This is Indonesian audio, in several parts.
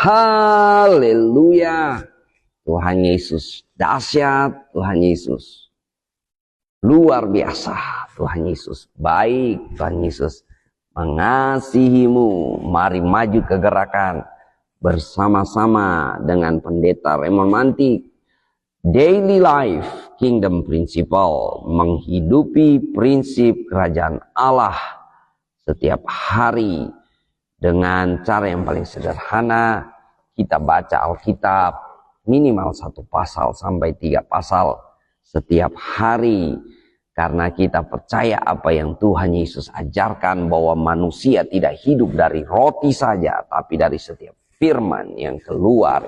Haleluya. Tuhan Yesus dahsyat, Tuhan Yesus luar biasa, Tuhan Yesus baik, Tuhan Yesus mengasihimu. Mari maju ke gerakan bersama-sama dengan Pendeta Raymond Mantik. Daily Life Kingdom Principle, menghidupi prinsip kerajaan Allah setiap hari dengan cara yang paling sederhana. Kita baca Alkitab minimal 1 pasal sampai 3 pasal setiap hari, karena kita percaya apa yang Tuhan Yesus ajarkan, bahwa manusia tidak hidup dari roti saja, tapi dari setiap firman yang keluar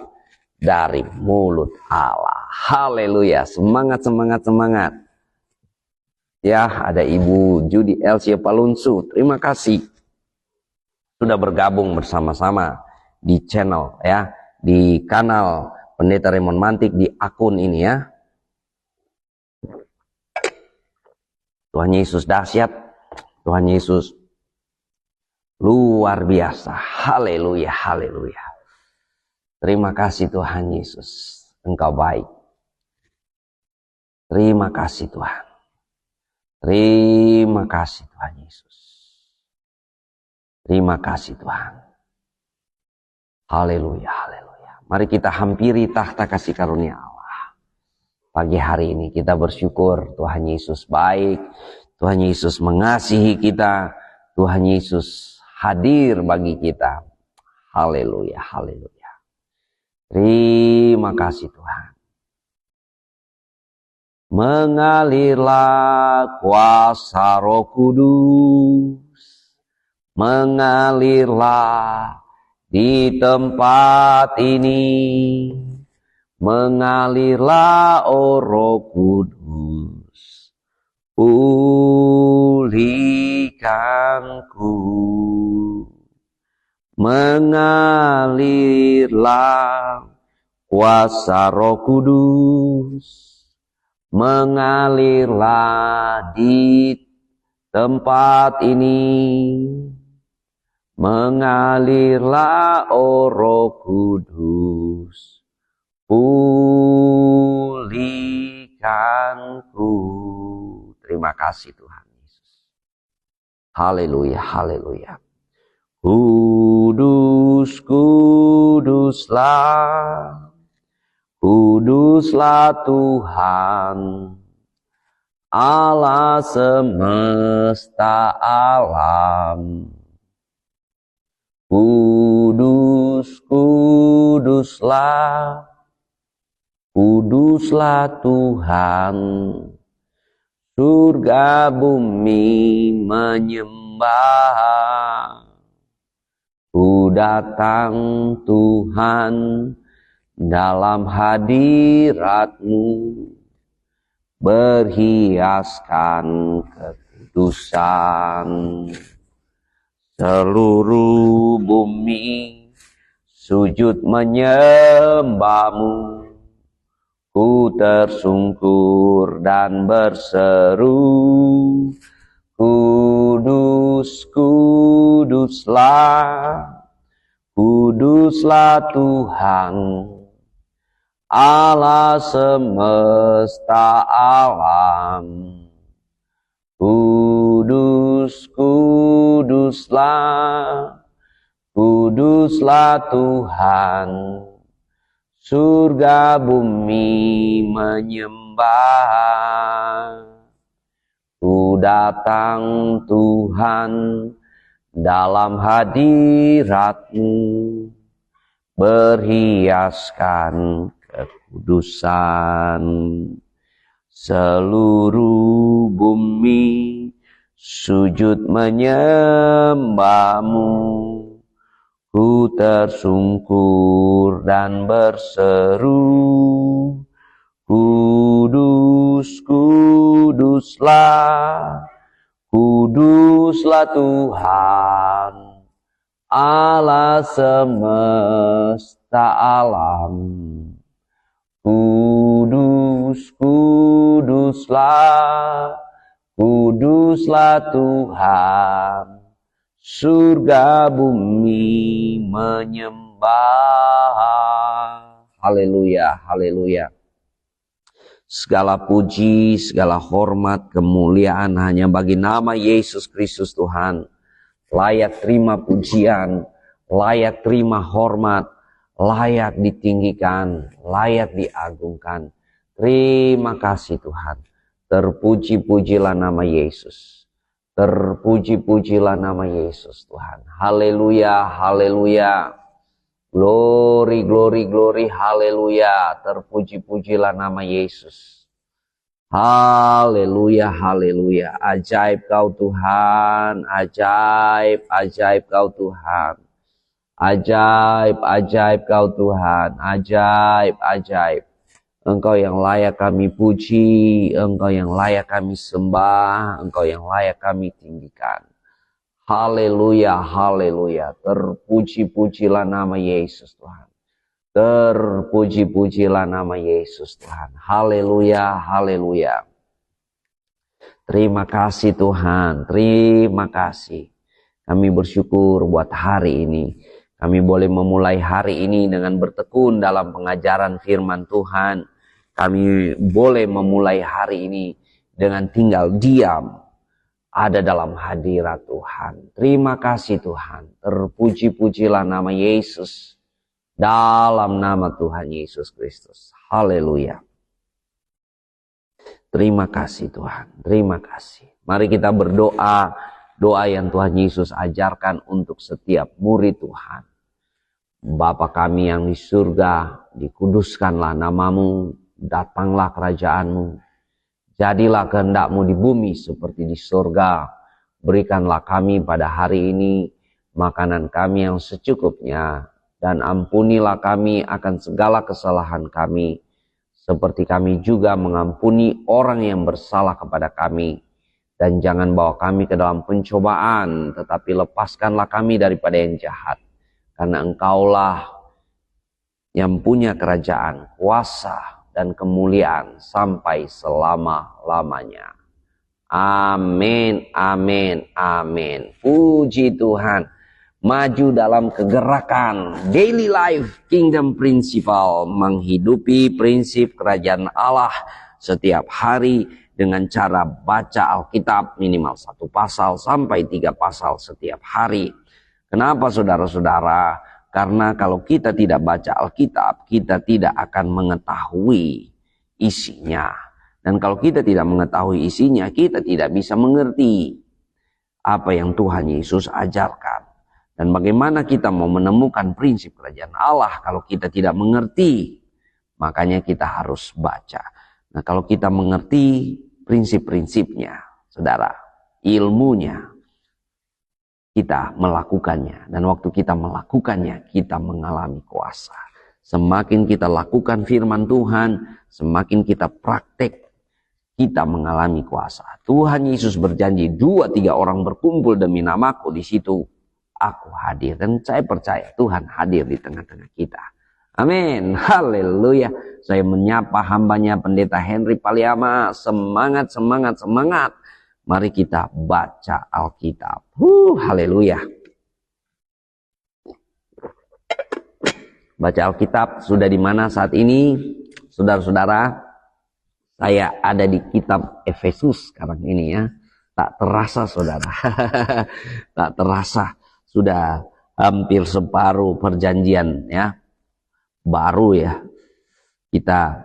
dari mulut Allah. Haleluya. Semangat, semangat, semangat. Ya, ada Ibu Judy Elsia Palunsu. Terima kasih sudah bergabung bersama-sama di channel, ya, di kanal Pendeta Raymond Mantik, di akun ini, ya. Tuhan Yesus dahsyat, Tuhan Yesus luar biasa. Haleluya, haleluya. Terima kasih Tuhan Yesus, Engkau baik. Terima kasih Tuhan. Terima kasih Tuhan Yesus. Terima kasih Tuhan. Haleluya, haleluya. Mari kita hampiri tahta kasih karunia Allah. Pagi hari ini kita bersyukur Tuhan Yesus baik. Tuhan Yesus mengasihi kita. Tuhan Yesus hadir bagi kita. Haleluya, haleluya. Terima kasih Tuhan. Mengalirlah kuasa Roh Kudus, mengalirlah di tempat ini, mengalirlah oh Roh Kudus, pulihkanku. Mengalirlah kuasa Roh Kudus, mengalirlah di tempat ini, mengalirlah oh Roh Kudus, pulihkanku. Terima kasih Tuhan Yesus. Haleluya, haleluya. Kudus, kuduslah, kuduslah Tuhan, Allah semesta alam. Kudus, kuduslah, kuduslah Tuhan, surga bumi menyembah. Ku datang Tuhan dalam hadirat-Mu, berhiaskan kekudusan. Seluruh bumi sujud menyembah-Mu, ku tersungkur dan berseru, kudus, kuduslah, kuduslah Tuhan, Allah semesta alam. Kudus, kuduslah, kuduslah Tuhan, surga bumi menyembah. Ku datang Tuhan dalam hadirat-Mu, berhiaskan kekudusan. Seluruh bumi sujud menyembah-Mu, ku tersungkur dan berseru, kudus, kuduslah, kuduslah Tuhan, Allah semesta alam. Kudus, kuduslah, kuduslah Tuhan, surga bumi menyembah. Haleluya, haleluya. Segala puji, segala hormat, kemuliaan hanya bagi nama Yesus Kristus Tuhan. Layak terima pujian, layak terima hormat, layak ditinggikan, layak diagungkan. Terima kasih Tuhan. Terpuji-pujilah nama Yesus. Terpuji-pujilah nama Yesus Tuhan. Haleluya, haleluya. Glory, glory, glory, haleluya. Terpuji-pujilah nama Yesus. Haleluya, haleluya. Ajaib kau Tuhan, ajaib, ajaib kau Tuhan. Ajaib, ajaib kau Tuhan, ajaib, ajaib. Engkau yang layak kami puji, Engkau yang layak kami sembah, Engkau yang layak kami tinggikan. Haleluya, haleluya. Terpuji-pujilah nama Yesus Tuhan. Terpuji-pujilah nama Yesus Tuhan. Haleluya, haleluya. Terima kasih Tuhan, terima kasih. Kami bersyukur buat hari ini. Kami boleh memulai hari ini dengan bertekun dalam pengajaran firman Tuhan. Kami boleh memulai hari ini dengan tinggal diam ada dalam hadirat Tuhan. Terima kasih Tuhan. Terpuji-pujilah nama Yesus. Dalam nama Tuhan Yesus Kristus. Haleluya. Terima kasih Tuhan. Terima kasih. Mari kita berdoa. Doa yang Tuhan Yesus ajarkan untuk setiap murid Tuhan. Bapa kami yang di surga, dikuduskanlah namamu. Datanglah kerajaanmu. Jadilah kehendak-Mu di bumi seperti di surga. Berikanlah kami pada hari ini makanan kami yang secukupnya. Dan ampunilah kami akan segala kesalahan kami. Seperti kami juga mengampuni orang yang bersalah kepada kami. Dan jangan bawa kami ke dalam pencobaan. Tetapi lepaskanlah kami daripada yang jahat. Karena Engkaulah yang punya kerajaan, kuasa, dan kemuliaan sampai selama-lamanya. Amin, amin, amin. Puji Tuhan. Maju dalam kegerakan Daily Life Kingdom Principle. Menghidupi prinsip kerajaan Allah setiap hari dengan cara baca Alkitab minimal 1 pasal sampai 3 pasal setiap hari. Kenapa saudara-saudara? Karena kalau kita tidak baca Alkitab, kita tidak akan mengetahui isinya. Dan kalau kita tidak mengetahui isinya, kita tidak bisa mengerti apa yang Tuhan Yesus ajarkan. Dan bagaimana kita mau menemukan prinsip kerajaan Allah kalau kita tidak mengerti? Makanya kita harus baca. Nah, kalau kita mengerti prinsip-prinsipnya, saudara, ilmunya, kita melakukannya. Dan waktu kita melakukannya, kita mengalami kuasa. Semakin kita lakukan firman Tuhan, semakin kita praktek, kita mengalami kuasa. Tuhan Yesus berjanji 2-3 orang berkumpul demi namaku, di situ aku hadir. Dan saya percaya Tuhan hadir di tengah-tengah kita. Amin. Haleluya. Saya menyapa hambanya Pendeta Henry Paliama. Semangat, semangat, semangat. Mari kita baca Alkitab. Haleluya. Baca Alkitab sudah di mana saat ini? Saudara-saudara, saya ada di kitab Efesus sekarang ini ya. Tak terasa saudara. Tak terasa. Sudah hampir separuh perjanjian ya. Baru ya. Kita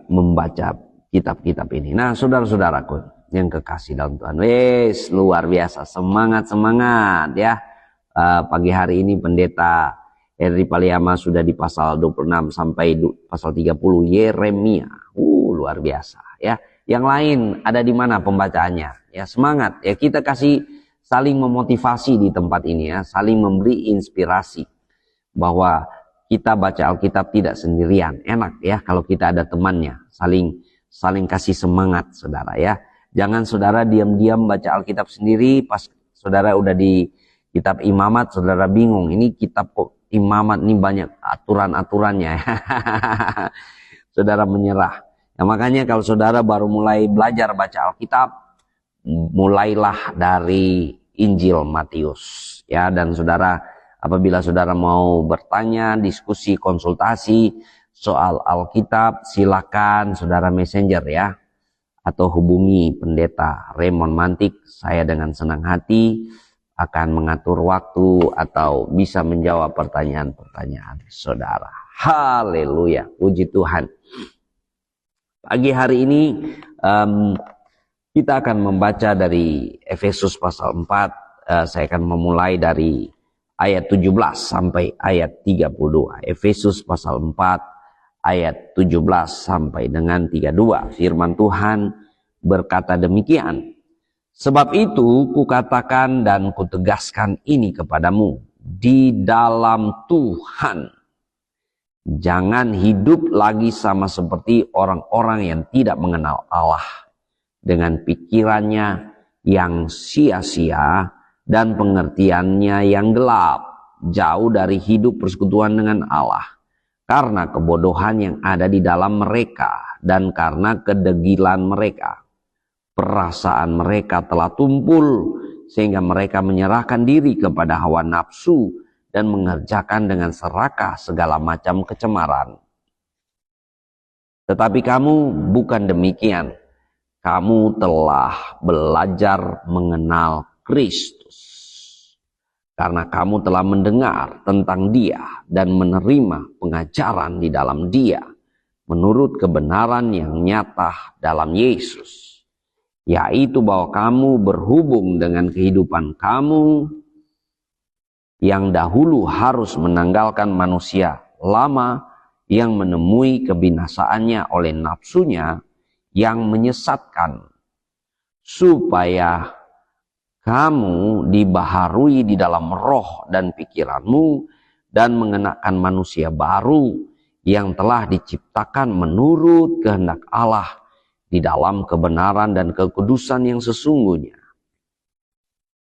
membaca kitab-kitab ini. Nah saudara-saudaraku yang kekasih dalam Tuhan. Wes, luar biasa. Semangat-semangat ya. Pagi hari ini Pendeta Henry Paliama sudah di pasal 26 sampai pasal 30 Yeremia. Luar biasa ya. Yang lain ada di mana pembacaannya? Ya, semangat ya, kita kasih saling memotivasi di tempat ini ya, saling memberi inspirasi bahwa kita baca Alkitab tidak sendirian. Enak ya kalau kita ada temannya, saling kasih semangat saudara ya. Jangan saudara diam-diam baca Alkitab sendiri, pas saudara udah di kitab imamat saudara bingung, ini kitab kok imamat ini banyak aturan-aturannya. Saudara menyerah. Nah, makanya kalau saudara baru mulai belajar baca Alkitab, mulailah dari Injil Matius. Ya, dan saudara, apabila saudara mau bertanya, diskusi, konsultasi soal Alkitab, silakan saudara messenger ya, atau hubungi pendeta Raymond Mantik. Saya dengan senang hati akan mengatur waktu atau bisa menjawab pertanyaan-pertanyaan saudara. Haleluya, puji Tuhan. Pagi hari ini kita akan membaca dari Efesus pasal 4. Saya akan memulai dari ayat 17 sampai ayat 32. Efesus pasal 4 ayat 17 sampai dengan 32. Firman Tuhan berkata demikian. Sebab itu kukatakan dan kutegaskan ini kepadamu di dalam Tuhan. Jangan hidup lagi sama seperti orang-orang yang tidak mengenal Allah, dengan pikirannya yang sia-sia dan pengertiannya yang gelap, jauh dari hidup persekutuan dengan Allah, karena kebodohan yang ada di dalam mereka dan karena kedegilan mereka. Perasaan mereka telah tumpul sehingga mereka menyerahkan diri kepada hawa nafsu dan mengerjakan dengan serakah segala macam kecemaran. Tetapi kamu bukan demikian. Kamu telah belajar mengenal Kristus. Karena kamu telah mendengar tentang Dia dan menerima pengajaran di dalam Dia, menurut kebenaran yang nyata dalam Yesus, yaitu bahwa kamu berhubung dengan kehidupan kamu yang dahulu harus menanggalkan manusia lama yang menemui kebinasaannya oleh nafsunya yang menyesatkan, supaya kamu dibaharui di dalam roh dan pikiranmu dan mengenakan manusia baru yang telah diciptakan menurut kehendak Allah di dalam kebenaran dan kekudusan yang sesungguhnya.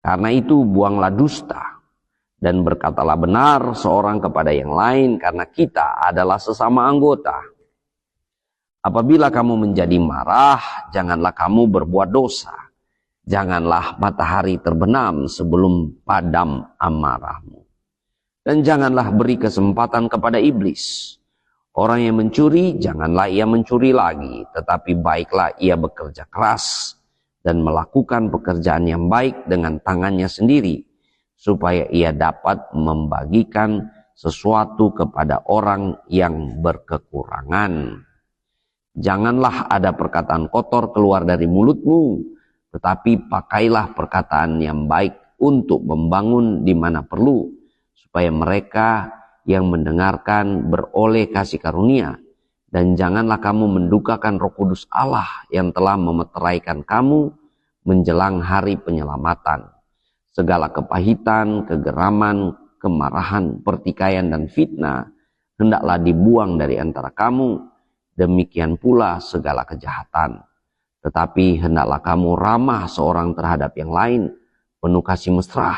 Karena itu buanglah dusta dan berkatalah benar seorang kepada yang lain, karena kita adalah sesama anggota. Apabila kamu menjadi marah, janganlah kamu berbuat dosa. Janganlah matahari terbenam sebelum padam amarahmu. Dan janganlah beri kesempatan kepada iblis. Orang yang mencuri, janganlah ia mencuri lagi, tetapi baiklah ia bekerja keras dan melakukan pekerjaan yang baik dengan tangannya sendiri, supaya ia dapat membagikan sesuatu kepada orang yang berkekurangan. Janganlah ada perkataan kotor keluar dari mulutmu, tetapi pakailah perkataan yang baik untuk membangun di mana perlu, supaya mereka yang mendengarkan beroleh kasih karunia. Dan janganlah kamu mendukakan Roh Kudus Allah yang telah memeteraikan kamu menjelang hari penyelamatan. Segala kepahitan, kegeraman, kemarahan, pertikaian, dan fitnah hendaklah dibuang dari antara kamu. Demikian pula segala kejahatan. Tetapi hendaklah kamu ramah seorang terhadap yang lain, penuh kasih mesra,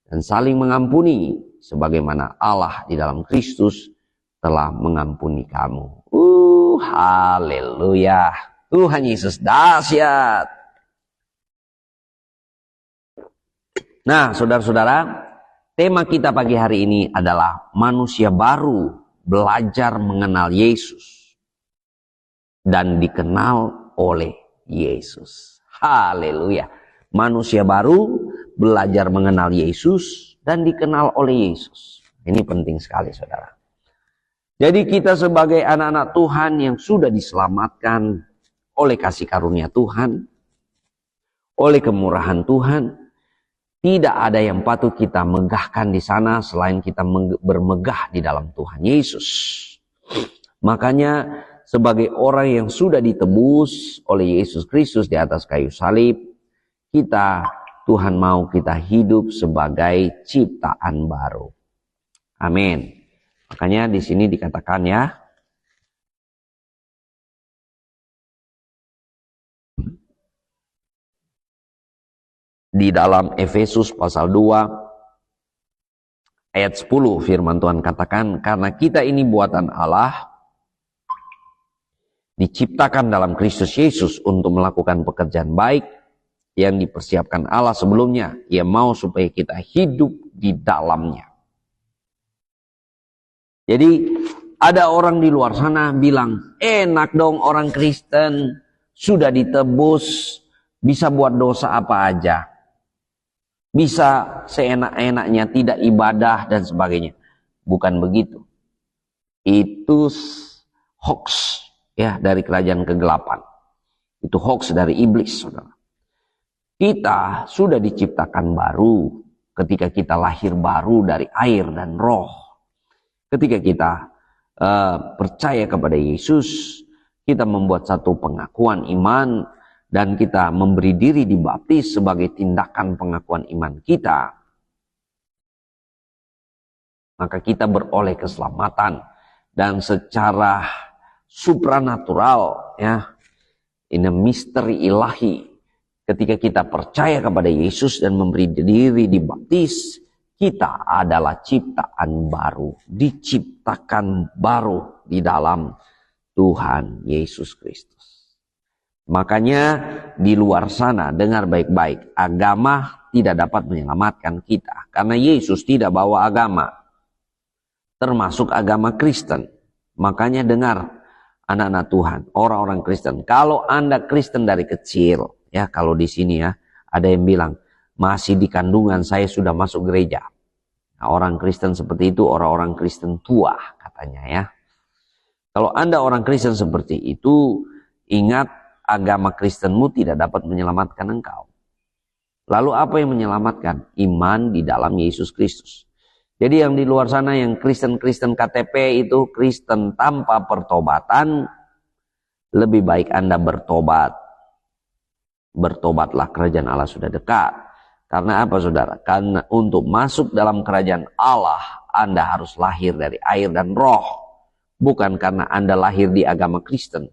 dan saling mengampuni, sebagaimana Allah di dalam Kristus telah mengampuni kamu. Haleluya. Tuhan Yesus dahsyat. Nah, saudara-saudara, tema kita pagi hari ini adalah manusia baru belajar mengenal Yesus dan dikenal oleh Yesus. Haleluya. Manusia baru belajar mengenal Yesus dan dikenal oleh Yesus. Ini penting sekali, saudara. Jadi kita sebagai anak-anak Tuhan yang sudah diselamatkan oleh kasih karunia Tuhan, oleh kemurahan Tuhan, tidak ada yang patut kita megahkan di sana selain kita bermegah di dalam Tuhan Yesus. Makanya sebagai orang yang sudah ditebus oleh Yesus Kristus di atas kayu salib, Tuhan mau kita hidup sebagai ciptaan baru. Amin. Makanya di sini dikatakan ya, di dalam Efesus pasal 2 ayat 10 firman Tuhan katakan, karena kita ini buatan Allah, diciptakan dalam Kristus Yesus untuk melakukan pekerjaan baik yang dipersiapkan Allah sebelumnya. Ia mau supaya kita hidup di dalamnya. Jadi ada orang di luar sana bilang, enak dong orang Kristen, sudah ditebus, bisa buat dosa apa aja. Bisa seenak-enaknya tidak ibadah dan sebagainya. Bukan begitu. Itu hoax ya dari kerajaan kegelapan. Itu hoax dari iblis, saudara. Kita sudah diciptakan baru ketika kita lahir baru dari air dan roh. Ketika kita percaya kepada Yesus, kita membuat satu pengakuan iman dan kita memberi diri dibaptis sebagai tindakan pengakuan iman kita, maka kita beroleh keselamatan dan secara supranatural ya, ini misteri ilahi. Ketika kita percaya kepada Yesus dan memberi diri dibaptis, kita adalah ciptaan baru, diciptakan baru di dalam Tuhan Yesus Kristus. Makanya di luar sana, dengar baik-baik, agama tidak dapat menyelamatkan kita. Karena Yesus tidak bawa agama, termasuk agama Kristen. Makanya dengar anak-anak Tuhan, orang-orang Kristen. Kalau Anda Kristen dari kecil, ya kalau di sini ya, ada yang bilang, masih di kandungan saya sudah masuk gereja. Nah, orang Kristen seperti itu, orang-orang Kristen tua katanya ya. Kalau Anda orang Kristen seperti itu, ingat, agama Kristenmu tidak dapat menyelamatkan engkau. Lalu apa yang menyelamatkan? Iman di dalam Yesus Kristus. Jadi yang di luar sana yang Kristen-Kristen KTP itu Kristen tanpa pertobatan, lebih baik Anda bertobat. Bertobatlah, kerajaan Allah sudah dekat. Karena apa saudara? Karena untuk masuk dalam kerajaan Allah, Anda harus lahir dari air dan roh. Bukan karena Anda lahir di agama Kristen.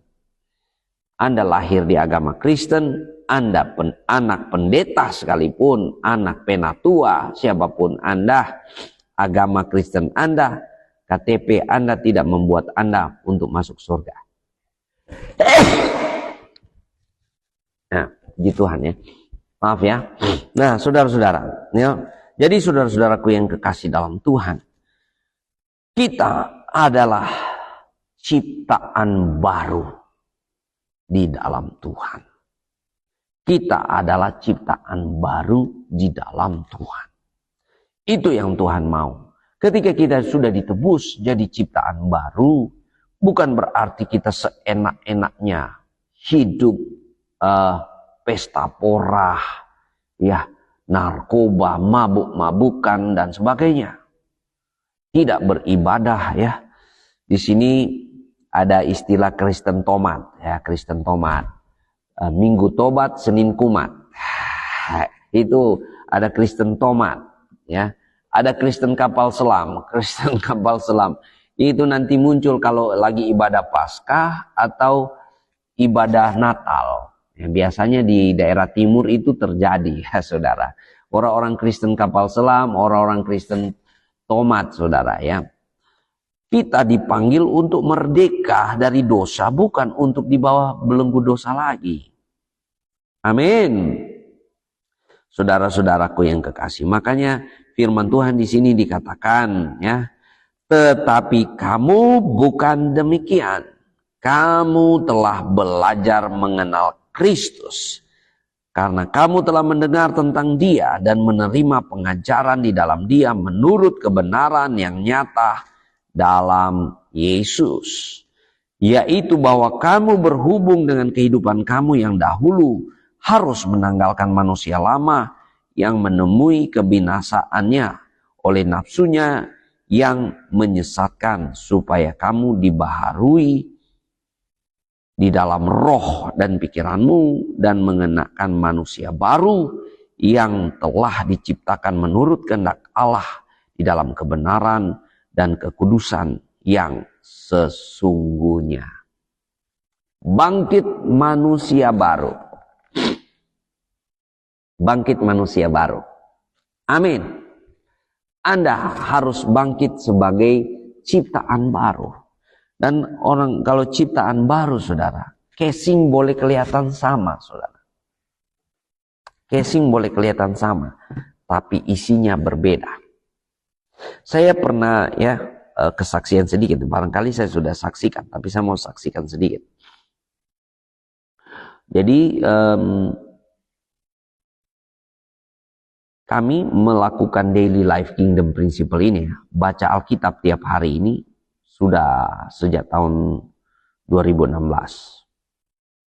Anda lahir di agama Kristen, Anda anak pendeta sekalipun, anak penatua, siapapun Anda, agama Kristen Anda, KTP Anda tidak membuat Anda untuk masuk surga. Nah, puji Tuhan ya. Maaf ya. Nah, saudara-saudara, ya. Jadi saudara-saudaraku yang kekasih dalam Tuhan, kita adalah ciptaan baru di dalam Tuhan. Kita adalah ciptaan baru di dalam Tuhan. Itu yang Tuhan mau. Ketika kita sudah ditebus jadi ciptaan baru, bukan berarti kita seenak-enaknya hidup pesta porah, ya, narkoba, mabuk-mabukan dan sebagainya. Tidak beribadah ya. Di sini ada istilah Kristen tomat, ya, Kristen tomat. Minggu tobat, Senin kumat. Itu ada Kristen tomat, ya. Ada Kristen kapal selam, Kristen kapal selam. Itu nanti muncul kalau lagi ibadah Paskah atau ibadah Natal. Ya, biasanya di daerah timur itu terjadi, ya, saudara. Orang-orang Kristen kapal selam, orang-orang Kristen tomat, saudara, ya. Kita dipanggil untuk merdeka dari dosa, bukan untuk di bawah belenggu dosa lagi. Amin. Saudara-saudaraku yang kekasih, makanya firman Tuhan di sini dikatakan, ya, tetapi kamu bukan demikian. Kamu telah belajar mengenal Kristus. Karena kamu telah mendengar tentang Dia dan menerima pengajaran di dalam Dia menurut kebenaran yang nyata dalam Yesus, yaitu bahwa kamu berhubung dengan kehidupan kamu yang dahulu harus menanggalkan manusia lama yang menemui kebinasaannya oleh nafsunya yang menyesatkan, supaya kamu dibaharui di dalam roh dan pikiranmu dan mengenakan manusia baru yang telah diciptakan menurut kehendak Allah di dalam kebenaran dan kekudusan yang sesungguhnya. Bangkit manusia baru. Bangkit manusia baru. Amin. Anda harus bangkit sebagai ciptaan baru. Dan orang kalau ciptaan baru, saudara, casing boleh kelihatan sama, saudara. Casing boleh kelihatan sama, tapi isinya berbeda. Saya pernah kesaksian sedikit, barangkali saya sudah saksikan, tapi saya mau saksikan sedikit. Jadi kami melakukan daily life kingdom principle ini, baca Alkitab tiap hari ini sudah sejak tahun 2016.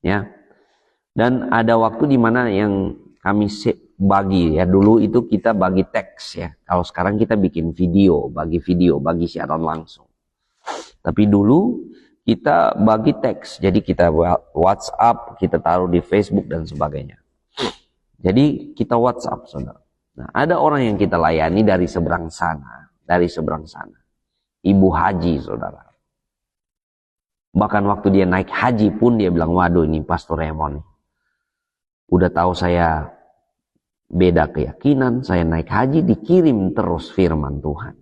Ya. Dan ada waktu di mana yang kami bagi, ya dulu itu kita bagi teks ya. Kalau sekarang kita bikin video, bagi siaran langsung. Tapi dulu kita bagi teks, jadi kita WhatsApp, kita taruh di Facebook dan sebagainya. Jadi kita WhatsApp, saudara. Nah, ada orang yang kita layani dari seberang sana. Ibu haji, saudara. Bahkan waktu dia naik haji pun dia bilang, waduh ini Pastor Raymond. Udah tahu saya beda keyakinan, saya naik haji dikirim terus firman Tuhan.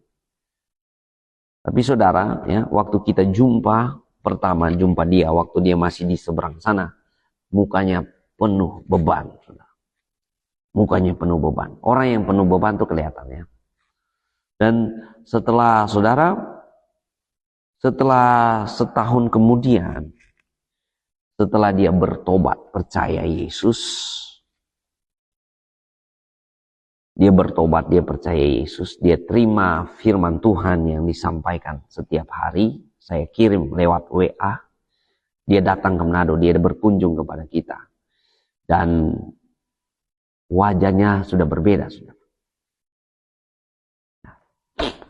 Tapi saudara, ya, waktu kita pertama jumpa dia, waktu dia masih di seberang sana, mukanya penuh beban, saudara. Mukanya penuh beban. Orang yang penuh beban itu kelihatan ya. Dan setelah setahun kemudian, setelah dia bertobat, percaya Yesus, dia percaya Yesus, dia terima firman Tuhan yang disampaikan setiap hari, saya kirim lewat WA, dia datang ke Manado, dia berkunjung kepada kita. Dan wajahnya sudah berbeda, saudara.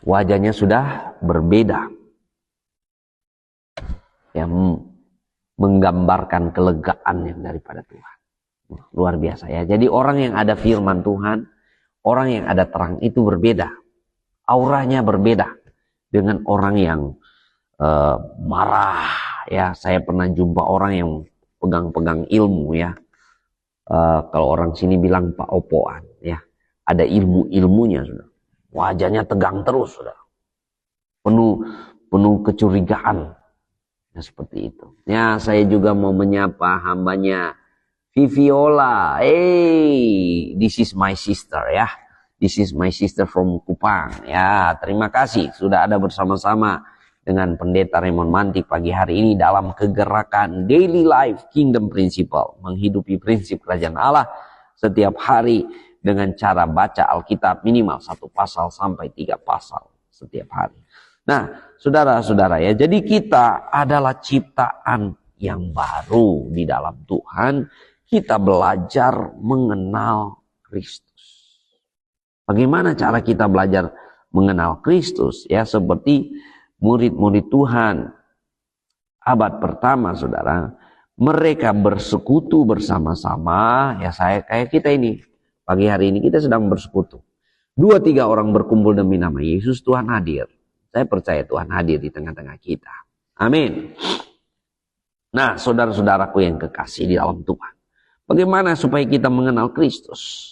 Wajahnya sudah berbeda. Yang menggambarkan kelegaan yang daripada Tuhan. Luar biasa ya. Jadi orang yang ada firman Tuhan, orang yang ada terang itu berbeda. Auranya berbeda dengan orang yang marah ya. Saya pernah jumpa orang yang pegang-pegang ilmu ya. Kalau orang sini bilang Pak Opoan ya, ada ilmunya sudah, wajahnya tegang terus sudah, penuh kecurigaan ya, seperti itu ya. Saya juga mau menyapa hambanya Viviola. This is my sister ya, this is my sister from Kupang ya. Terima kasih sudah ada bersama-sama dengan Pendeta Raymond Mantik pagi hari ini dalam kegerakan Daily Life Kingdom Principle, menghidupi prinsip kerajaan Allah setiap hari dengan cara baca Alkitab minimal 1 pasal sampai 3 pasal setiap hari. Nah, saudara-saudara ya, jadi kita adalah ciptaan yang baru di dalam Tuhan. Kita belajar mengenal Kristus. Bagaimana cara kita belajar mengenal Kristus? Ya, seperti murid-murid Tuhan abad pertama, saudara, mereka bersekutu bersama-sama. Ya, saya kayak kita ini pagi hari ini kita sedang bersekutu. 2-3 orang berkumpul demi nama Yesus, Tuhan hadir. Saya percaya Tuhan hadir di tengah-tengah kita. Amin. Nah, saudara-saudaraku yang kekasih di dalam Tuhan, bagaimana supaya kita mengenal Kristus?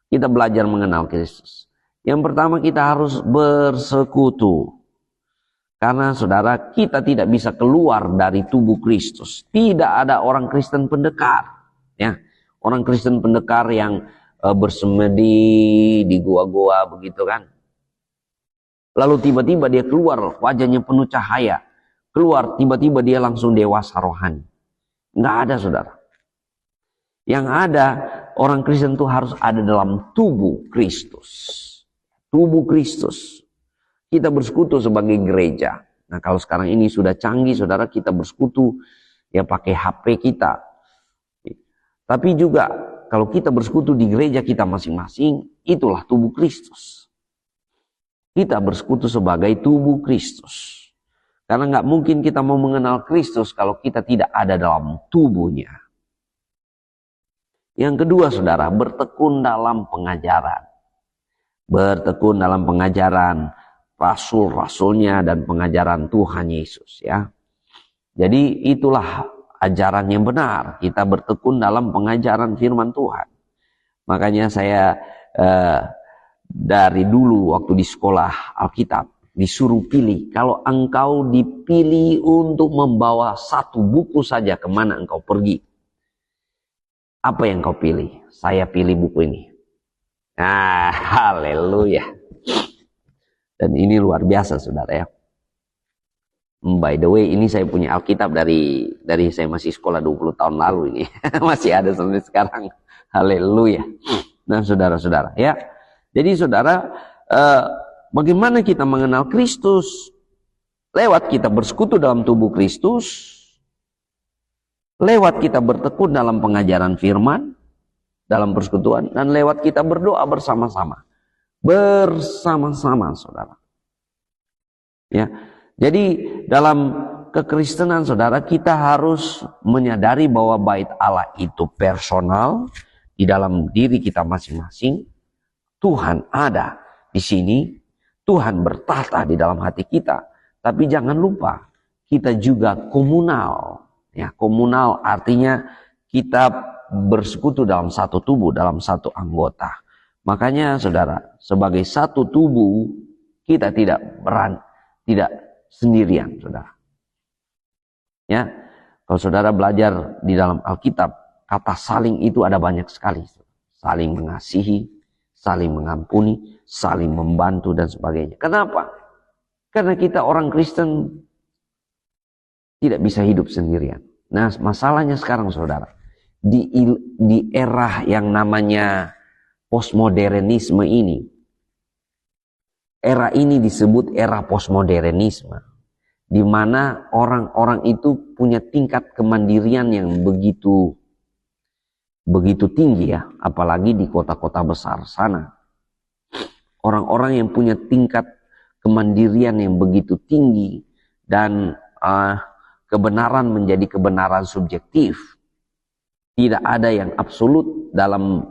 Kita belajar mengenal Kristus. Yang pertama, kita harus bersekutu. Karena saudara, kita tidak bisa keluar dari tubuh Kristus. Tidak ada orang Kristen pendekar. Ya, orang Kristen pendekar yang bersemedi di gua-gua begitu kan. Lalu tiba-tiba dia keluar, wajahnya penuh cahaya. Keluar, tiba-tiba dia langsung dewasa rohani. Nggak ada, saudara. Yang ada, orang Kristen itu harus ada dalam tubuh Kristus. Tubuh Kristus. Kita bersekutu sebagai gereja. Nah, kalau sekarang ini sudah canggih, saudara, kita bersekutu ya pakai HP kita. Tapi juga kalau kita bersekutu di gereja kita masing-masing, itulah tubuh Kristus. Kita bersekutu sebagai tubuh Kristus. Karena nggak mungkin kita mau mengenal Kristus kalau kita tidak ada dalam tubuhnya. Yang kedua, saudara, bertekun dalam pengajaran. Bertekun dalam pengajaran rasul-rasulnya dan pengajaran Tuhan Yesus ya. Jadi itulah ajaran yang benar. Kita bertekun dalam pengajaran firman Tuhan. Makanya saya dari dulu waktu di sekolah Alkitab disuruh pilih. Kalau engkau dipilih untuk membawa 1 buku saja kemana engkau pergi, Apa yang kau pilih? Saya pilih buku ini. Nah, haleluya. Dan ini luar biasa, saudara ya. By the way, ini saya punya Alkitab dari saya masih sekolah 20 tahun lalu ini. Masih ada sampai sekarang. Haleluya. Nah, saudara-saudara ya. Jadi saudara, bagaimana kita mengenal Kristus? Lewat kita bersekutu dalam tubuh Kristus. Lewat kita bertekun dalam pengajaran firman, dalam persekutuan, dan lewat kita berdoa bersama-sama. Bersama-sama, saudara. Ya. Jadi dalam kekristenan, saudara, kita harus menyadari bahwa bait Allah itu personal di dalam diri kita masing-masing. Tuhan ada di sini, Tuhan bertahta di dalam hati kita. Tapi jangan lupa, kita juga komunal. Ya, komunal artinya kita bersekutu dalam satu tubuh, dalam satu anggota. Makanya saudara, sebagai satu tubuh, kita tidak sendirian, saudara. Ya, kalau saudara belajar di dalam Alkitab, kata saling itu ada banyak sekali. Saling mengasihi, saling mengampuni, saling membantu dan sebagainya. Kenapa? Karena kita orang Kristen tidak bisa hidup sendirian. Nah, masalahnya sekarang, saudara, di era yang namanya postmodernisme ini, era ini disebut era postmodernisme, di mana orang-orang itu punya tingkat kemandirian yang begitu tinggi ya, apalagi di kota-kota besar sana. Orang-orang yang punya tingkat kemandirian yang begitu tinggi dan kebenaran menjadi kebenaran subjektif. Tidak ada yang absolut dalam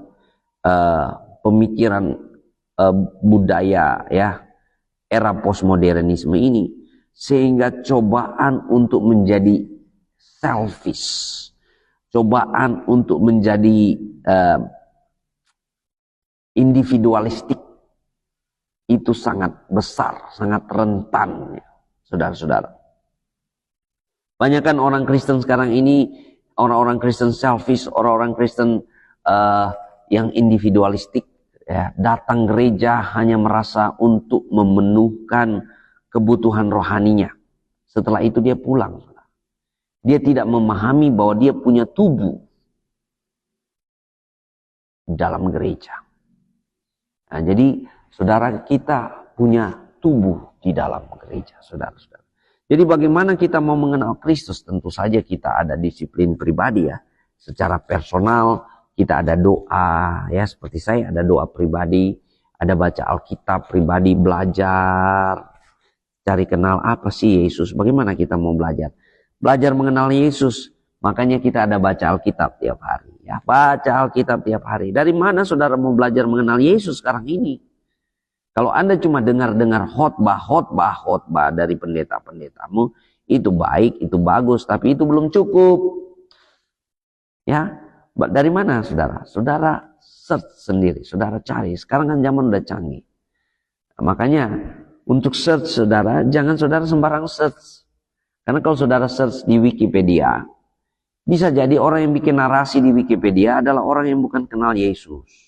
pemikiran budaya ya era postmodernisme ini, sehingga cobaan untuk menjadi selfish, cobaan untuk menjadi individualistik itu sangat besar, sangat rentan, saudara-saudara. Banyakkan orang Kristen sekarang ini, orang-orang Kristen selfish, orang-orang Kristen yang individualistik, ya, datang gereja hanya merasa untuk memenuhkan kebutuhan rohaninya. Setelah itu dia pulang. Dia tidak memahami bahwa dia punya tubuh dalam gereja. Nah, jadi saudara, kita punya tubuh di dalam gereja, saudara-saudara. Jadi bagaimana kita mau mengenal Kristus? Tentu saja kita ada disiplin pribadi ya. Secara personal kita ada doa ya, seperti saya ada doa pribadi, ada baca Alkitab pribadi, belajar, cari kenal apa sih Yesus. Bagaimana kita mau belajar? Belajar mengenal Yesus. Makanya kita ada baca Alkitab tiap hari ya. Baca Alkitab tiap hari. Dari mana saudara mau belajar mengenal Yesus sekarang ini? Kalau Anda cuma dengar-dengar khotbah dari pendeta-pendetamu, itu baik, itu bagus, tapi itu belum cukup. Ya, dari mana saudara? Saudara search sendiri, saudara cari. Sekarang kan zaman udah canggih. Makanya untuk search saudara, jangan saudara sembarang search. Karena kalau saudara search di Wikipedia, bisa jadi orang yang bikin narasi di Wikipedia adalah orang yang bukan kenal Yesus.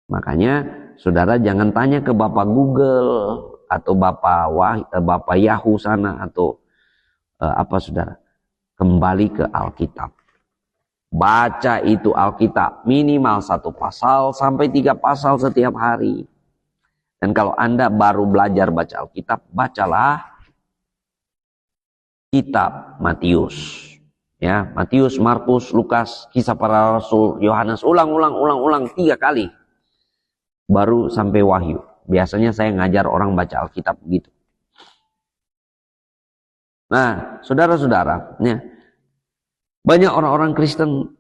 Makanya saudara jangan tanya ke Bapak Google atau Bapak Yahoo sana atau apa saudara. Kembali ke Alkitab. Baca itu Alkitab minimal 1 pasal sampai 3 pasal setiap hari. Dan kalau Anda baru belajar baca Alkitab, bacalah kitab Matius. Ya, Matius, Markus, Lukas, Kisah Para Rasul, Yohanes, ulang 3 kali. Baru sampai Wahyu. Biasanya saya ngajar orang baca Alkitab begitu. Nah, saudara-saudara, ya, banyak orang-orang Kristen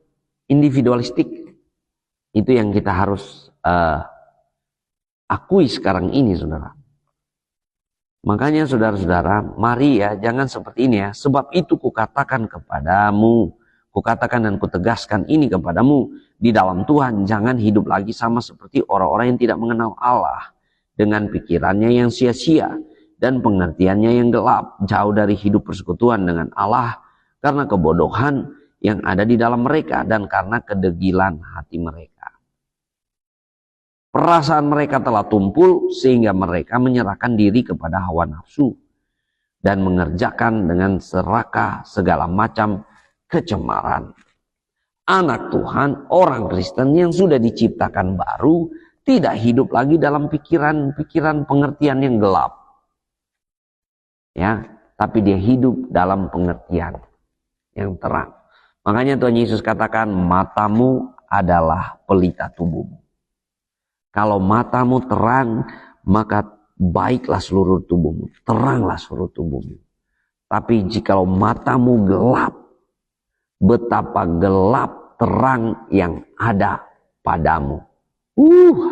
individualistik. Itu yang kita harus akui sekarang ini, saudara. Makanya saudara-saudara, mari ya, jangan seperti ini ya. Sebab itu kukatakan kepadamu, kukatakan dan kutegaskan ini kepadamu, di dalam Tuhan jangan hidup lagi sama seperti orang-orang yang tidak mengenal Allah, dengan pikirannya yang sia-sia dan pengertiannya yang gelap, jauh dari hidup persekutuan dengan Allah karena kebodohan yang ada di dalam mereka dan karena kedegilan hati mereka. Perasaan mereka telah tumpul sehingga mereka menyerahkan diri kepada hawa nafsu dan mengerjakan dengan serakah segala macam kecemaran. Anak Tuhan, orang Kristen yang sudah diciptakan baru, tidak hidup lagi dalam pikiran-pikiran pengertian yang gelap. Ya, tapi dia hidup dalam pengertian yang terang. Makanya Tuhan Yesus katakan, matamu adalah pelita tubuhmu. Kalau matamu terang, maka baiklah seluruh tubuhmu, teranglah seluruh tubuhmu. Tapi jikalau matamu gelap, betapa gelap terang yang ada padamu.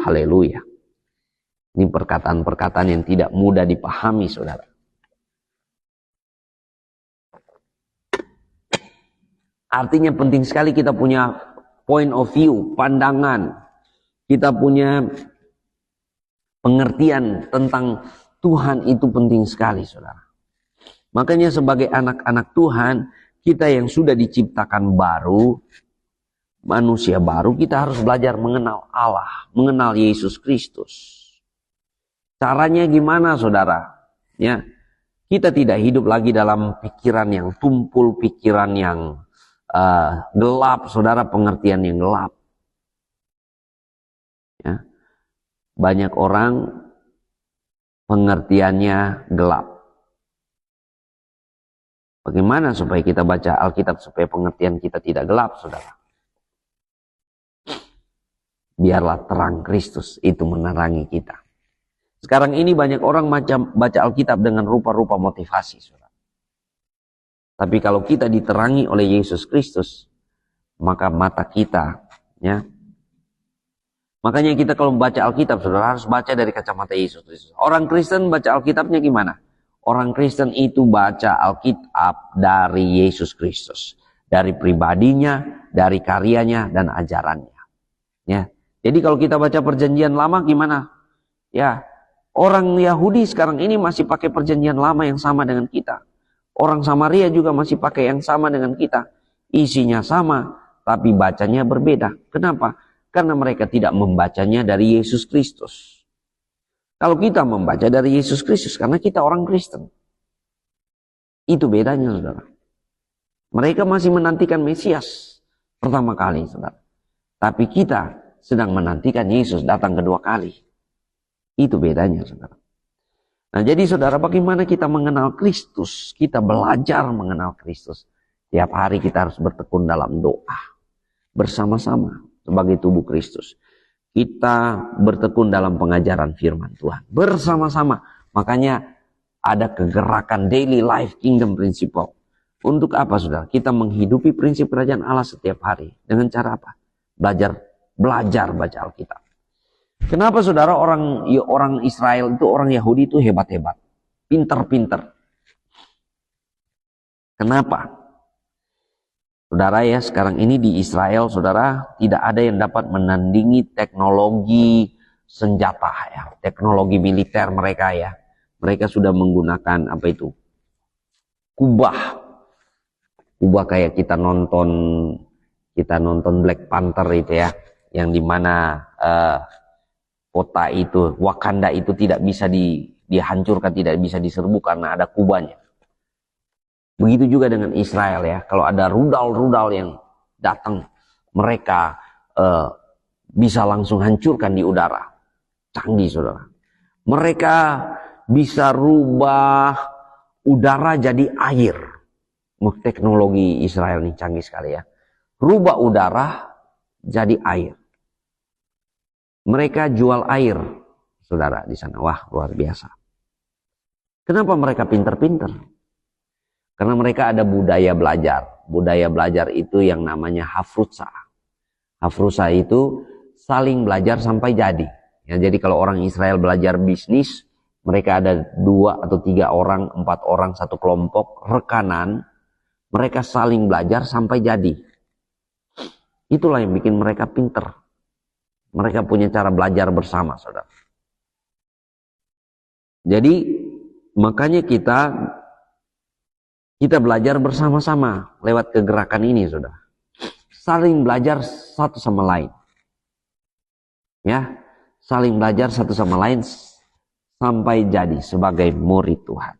Haleluya. Ini perkataan-perkataan yang tidak mudah dipahami, saudara. Artinya penting sekali kita punya point of view, pandangan. Kita punya pengertian tentang Tuhan itu penting sekali, saudara. Makanya sebagai anak-anak Tuhan, kita yang sudah diciptakan baru, manusia baru, kita harus belajar mengenal Allah, mengenal Yesus Kristus. Caranya gimana, saudara? Ya, kita tidak hidup lagi dalam pikiran yang tumpul, pikiran yang gelap, saudara, pengertian yang gelap. Ya. Banyak orang pengertiannya gelap. Bagaimana supaya kita baca Alkitab supaya pengertian kita tidak gelap, saudara? Biarlah terang Kristus itu menerangi kita. Sekarang ini banyak orang baca Alkitab dengan rupa-rupa motivasi, saudara. Tapi kalau kita diterangi oleh Yesus Kristus, maka mata kita, ya. Makanya kita kalau membaca Alkitab, saudara, harus baca dari kacamata Yesus Kristus. Orang Kristen baca Alkitabnya gimana? Orang Kristen itu baca Alkitab dari Yesus Kristus. Dari pribadinya, dari karyanya, dan ajarannya. Ya. Jadi kalau kita baca perjanjian lama gimana? Ya, orang Yahudi sekarang ini masih pakai perjanjian lama yang sama dengan kita. Orang Samaria juga masih pakai yang sama dengan kita. Isinya sama, tapi bacanya berbeda. Kenapa? Karena mereka tidak membacanya dari Yesus Kristus. Kalau kita membaca dari Yesus Kristus, karena kita orang Kristen. Itu bedanya, saudara. Mereka masih menantikan Mesias pertama kali, saudara. Tapi kita sedang menantikan Yesus datang kedua kali. Itu bedanya, saudara. Nah, jadi saudara, bagaimana kita mengenal Kristus? Kita belajar mengenal Kristus. Tiap hari kita harus bertekun dalam doa. Bersama-sama sebagai tubuh Kristus. Kita bertekun dalam pengajaran firman Tuhan. Bersama-sama. Makanya ada kegerakan daily life kingdom principle. Untuk apa, saudara? Kita menghidupi prinsip kerajaan Allah setiap hari. Dengan cara apa? Belajar baca Alkitab. Kenapa, saudara, orang Israel itu, orang Yahudi itu hebat-hebat. Pinter-pinter. Kenapa? Saudara, ya, sekarang ini di Israel, saudara, tidak ada yang dapat menandingi teknologi senjata, ya, teknologi militer mereka, ya. Mereka sudah menggunakan apa itu? Kubah kayak kita nonton Black Panther itu, ya, yang dimana kota itu, Wakanda itu tidak bisa dihancurkan, tidak bisa diserbu karena ada kubahnya. Begitu juga dengan Israel, ya. Kalau ada rudal-rudal yang datang, mereka bisa langsung hancurkan di udara. Canggih, saudara. Mereka bisa rubah udara jadi air. Teknologi Israel ini canggih sekali, ya. Rubah udara jadi air. Mereka jual air, saudara, di sana. Wah, luar biasa. Kenapa mereka pinter-pinter? Karena mereka ada budaya belajar. Budaya belajar itu yang namanya hafrutsa. Hafrutsa itu saling belajar sampai jadi. Ya, jadi kalau orang Israel belajar bisnis, mereka ada 2 atau 3 orang, 4 orang, satu kelompok, rekanan. Mereka saling belajar sampai jadi. Itulah yang bikin mereka pinter. Mereka punya cara belajar bersama, saudara. Jadi makanya kita Kita belajar bersama-sama lewat kegerakan ini, saudara. Saling belajar satu sama lain. Ya, saling belajar satu sama lain sampai jadi sebagai murid Tuhan.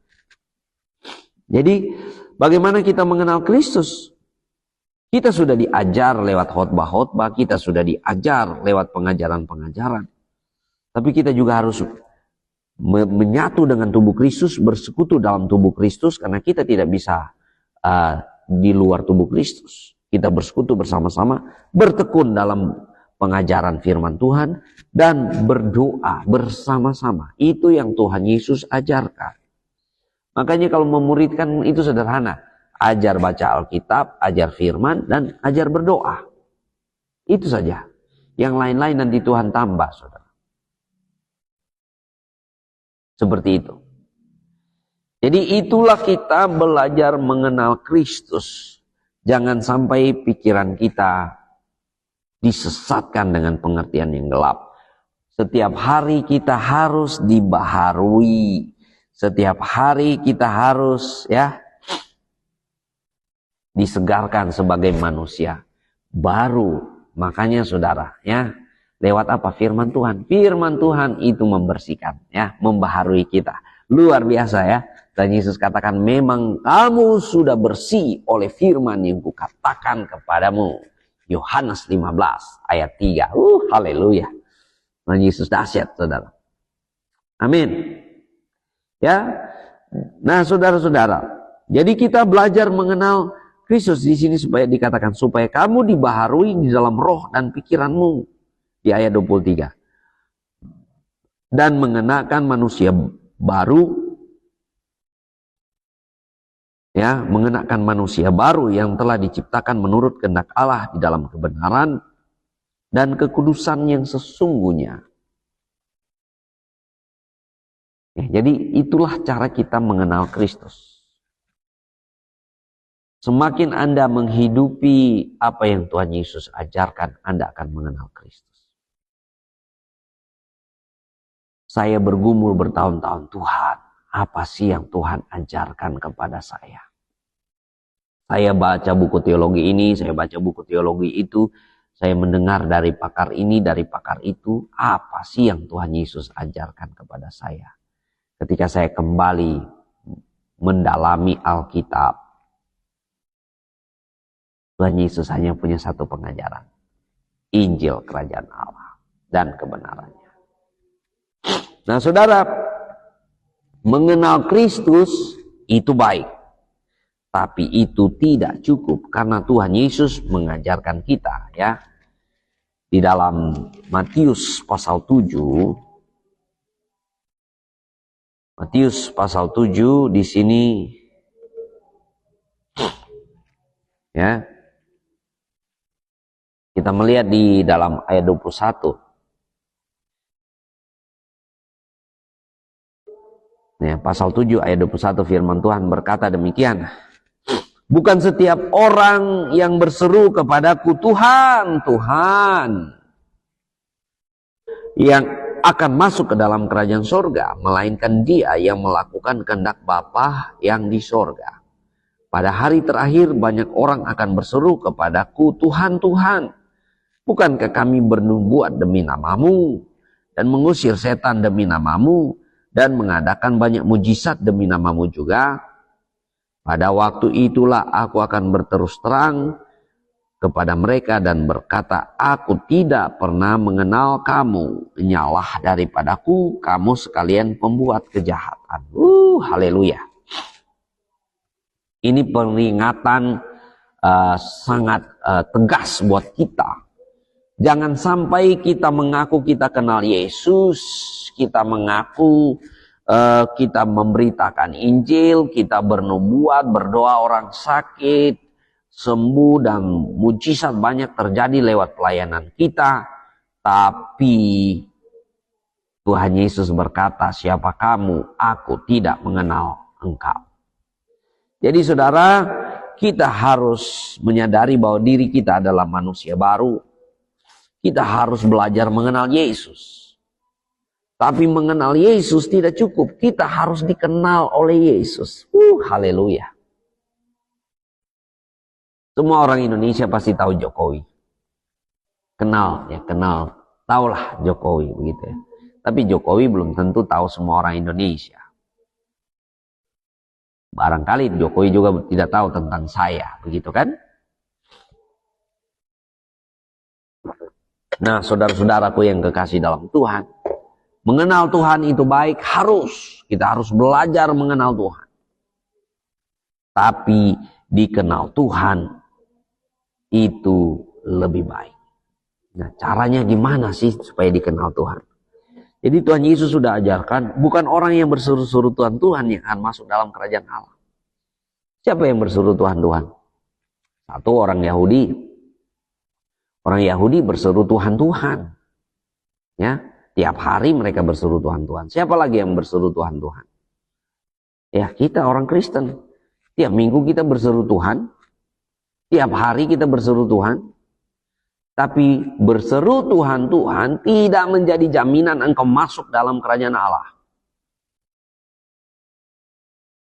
Jadi, bagaimana kita mengenal Kristus? Kita sudah diajar lewat khotbah-khotbah, kita sudah diajar lewat pengajaran-pengajaran. Tapi kita juga harus menyatu dengan tubuh Kristus, bersekutu dalam tubuh Kristus, karena kita tidak bisa di luar tubuh Kristus. Kita bersekutu bersama-sama, bertekun dalam pengajaran firman Tuhan, dan berdoa bersama-sama. Itu yang Tuhan Yesus ajarkan. Makanya kalau memuridkan itu sederhana. Ajar baca Alkitab, ajar firman, dan ajar berdoa. Itu saja. Yang lain-lain nanti Tuhan tambah, saudara. Seperti itu. Jadi itulah kita belajar mengenal Kristus. Jangan sampai pikiran kita disesatkan dengan pengertian yang gelap. Setiap hari kita harus dibaharui. Setiap hari kita harus disegarkan sebagai manusia baru. Makanya saudara, lewat apa? Firman Tuhan. Firman Tuhan itu membersihkan, membaharui kita. Luar biasa ya. Dan Yesus katakan, memang kamu sudah bersih oleh firman yang kukatakan kepadamu. Yohanes 15 ayat 3. Haleluya. Dan Yesus dahsyat, saudara. Amin. Ya. Nah, saudara-saudara, jadi kita belajar mengenal Kristus di sini supaya dikatakan supaya kamu dibaharui di dalam roh dan pikiranmu di ayat 23. Dan mengenakan manusia baru, mengenakan manusia baru yang telah diciptakan menurut kehendak Allah di dalam kebenaran dan kekudusan yang sesungguhnya. Jadi itulah cara kita mengenal Kristus. Semakin Anda menghidupi apa yang Tuhan Yesus ajarkan, Anda akan mengenal Kristus. Saya bergumul bertahun-tahun, Tuhan, apa sih yang Tuhan ajarkan kepada saya? Saya baca buku teologi ini, saya baca buku teologi itu, saya mendengar dari pakar ini, dari pakar itu, apa sih yang Tuhan Yesus ajarkan kepada saya? Ketika saya kembali mendalami Alkitab, Tuhan Yesus hanya punya satu pengajaran. Injil kerajaan Allah dan kebenarannya. Nah saudara, mengenal Kristus itu baik. Tapi itu tidak cukup karena Tuhan Yesus mengajarkan kita di dalam Matius pasal 7. Matius pasal 7 di sini kita melihat di dalam ayat 21. Pasal 7 ayat 21 firman Tuhan berkata demikian. Bukan setiap orang yang berseru kepadaku, Tuhan, Tuhan, yang akan masuk ke dalam kerajaan sorga, melainkan dia yang melakukan kehendak Bapa yang di sorga. Pada hari terakhir banyak orang akan berseru kepadaku, Tuhan, Tuhan, bukankah kami bernubuat demi namamu, dan mengusir setan demi namamu, dan mengadakan banyak mujizat demi namamu juga? Pada waktu itulah aku akan berterus terang kepada mereka dan berkata, aku tidak pernah mengenal kamu, nyalah daripadaku kamu sekalian pembuat kejahatan. Haleluya. Ini peringatan sangat tegas buat kita. Jangan sampai kita mengaku kita kenal Yesus, kita mengaku kita memberitakan Injil, kita bernubuat, berdoa orang sakit sembuh dan mujizat banyak terjadi lewat pelayanan kita. Tapi Tuhan Yesus berkata, siapa kamu? Aku tidak mengenal engkau. Jadi saudara, kita harus menyadari bahwa diri kita adalah manusia baru. Kita harus belajar mengenal Yesus. Tapi mengenal Yesus tidak cukup. Kita harus dikenal oleh Yesus. Haleluya. Semua orang Indonesia pasti tahu Jokowi. Kenal, tahulah Jokowi begitu ya. Tapi Jokowi belum tentu tahu semua orang Indonesia. Barangkali Jokowi juga tidak tahu tentang saya, begitu kan? Nah, saudara-saudaraku yang kekasih dalam Tuhan, mengenal Tuhan itu baik, kita harus belajar mengenal Tuhan. Tapi dikenal Tuhan itu lebih baik. Nah, caranya gimana sih supaya dikenal Tuhan? Jadi Tuhan Yesus sudah ajarkan, bukan orang yang berseru-seru Tuhan yang akan masuk dalam kerajaan Allah. Siapa yang berseru Tuhan? Satu, orang Yahudi. Orang Yahudi berseru Tuhan. Ya, tiap hari mereka berseru Tuhan. Siapa lagi yang berseru Tuhan? Ya, kita orang Kristen. Tiap minggu kita berseru Tuhan. Tiap hari kita berseru Tuhan. Tapi berseru Tuhan tidak menjadi jaminan engkau masuk dalam kerajaan Allah.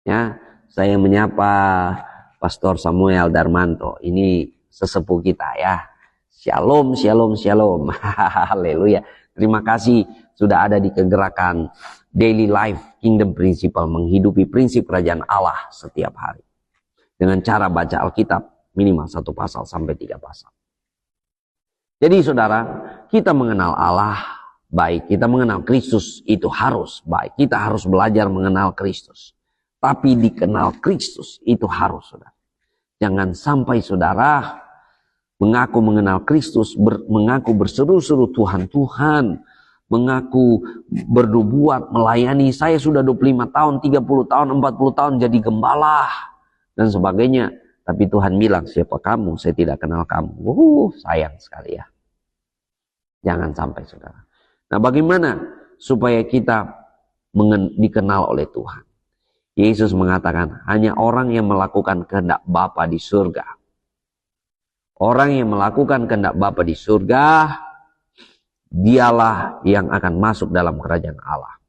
Ya, saya menyapa Pastor Samuel Darmanto. Ini sesepuh kita ya. Shalom. Haleluya. Terima kasih sudah ada di kegerakan Daily Life Kingdom Principle, menghidupi prinsip kerajaan Allah setiap hari. Dengan cara baca Alkitab minimal 1 pasal sampai 3 pasal. Jadi saudara, kita mengenal Allah baik, kita mengenal Kristus itu harus baik. Kita harus belajar mengenal Kristus. Tapi dikenal Kristus itu harus, saudara. Jangan sampai saudara mengaku mengenal Kristus, mengaku berseru-seru Tuhan, mengaku bernubuat, melayani. Saya sudah 25 tahun, 30 tahun, 40 tahun jadi gembala dan sebagainya. Tapi Tuhan bilang, siapa kamu? Saya tidak kenal kamu. Sayang sekali ya. Jangan sampai saudara. Nah, bagaimana supaya kita dikenal oleh Tuhan? Yesus mengatakan, hanya orang yang melakukan kehendak Bapa di surga. Orang yang melakukan kehendak Bapa di surga, dialah yang akan masuk dalam kerajaan Allah.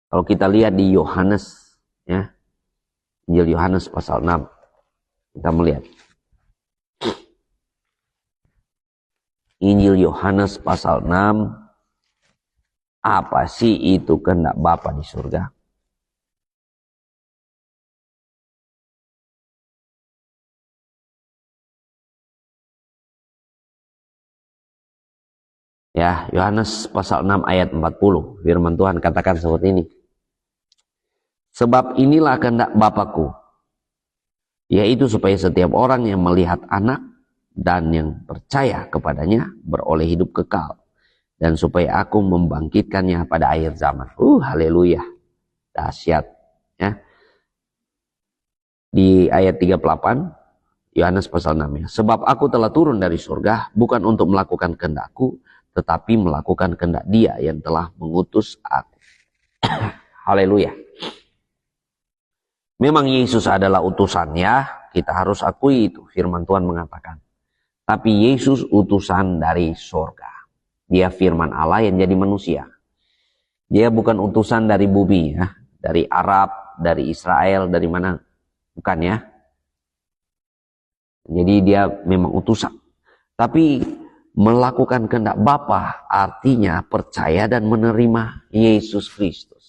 Kalau kita lihat di Yohanes, ya, Injil Yohanes pasal 6, kita melihat. Injil Yohanes pasal 6, apa sih itu kehendak Bapa di surga? Ya, Yohanes pasal 6 ayat 40. Firman Tuhan katakan seperti ini. Sebab inilah kehendak Bapa-Ku, yaitu supaya setiap orang yang melihat Anak dan yang percaya kepadanya beroleh hidup kekal, dan supaya Aku membangkitkannya pada akhir zaman. Haleluya. Dahsyat, ya. Di ayat 38 Yohanes pasal 6 ya. Sebab Aku telah turun dari surga bukan untuk melakukan kehendak-Ku, tetapi melakukan kehendak Dia yang telah mengutus Aku. Haleluya. Memang Yesus adalah utusannya, kita harus akui itu. Firman Tuhan mengatakan. Tapi Yesus utusan dari surga. Dia firman Allah yang jadi manusia. Dia bukan utusan dari bumi ya, dari Arab, dari Israel, dari mana? Bukan ya. Jadi dia memang utusan. Tapi melakukan kehendak Bapa artinya percaya dan menerima Yesus Kristus.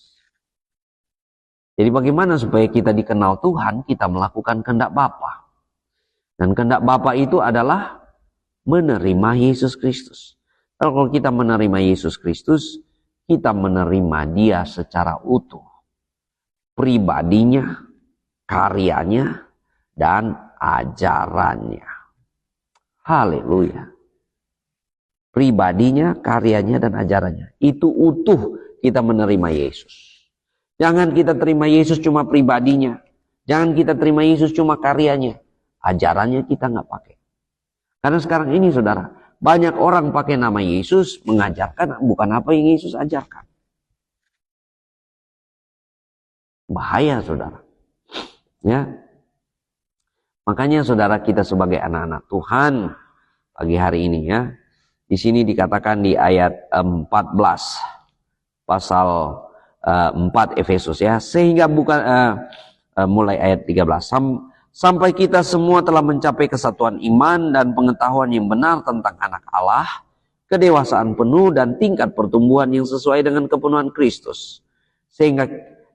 Jadi bagaimana supaya kita dikenal Tuhan? Kita melakukan kehendak Bapa. Dan kehendak Bapa itu adalah menerima Yesus Kristus. Kalau kita menerima Yesus Kristus, kita menerima Dia secara utuh. Pribadinya, karyanya, dan ajarannya. Haleluya. Pribadinya, karyanya, dan ajarannya. Itu utuh kita menerima Yesus. Jangan kita terima Yesus cuma pribadinya. Jangan kita terima Yesus cuma karyanya. Ajarannya kita nggak pakai. Karena sekarang ini saudara, banyak orang pakai nama Yesus mengajarkan bukan apa yang Yesus ajarkan. Bahaya saudara. Ya. Makanya saudara kita sebagai anak-anak Tuhan pagi hari ini ya. Di sini dikatakan di ayat 14 pasal 4 Efesus ya, sehingga bukan mulai ayat 13, sampai kita semua telah mencapai kesatuan iman dan pengetahuan yang benar tentang anak Allah, kedewasaan penuh dan tingkat pertumbuhan yang sesuai dengan kepenuhan Kristus. Sehingga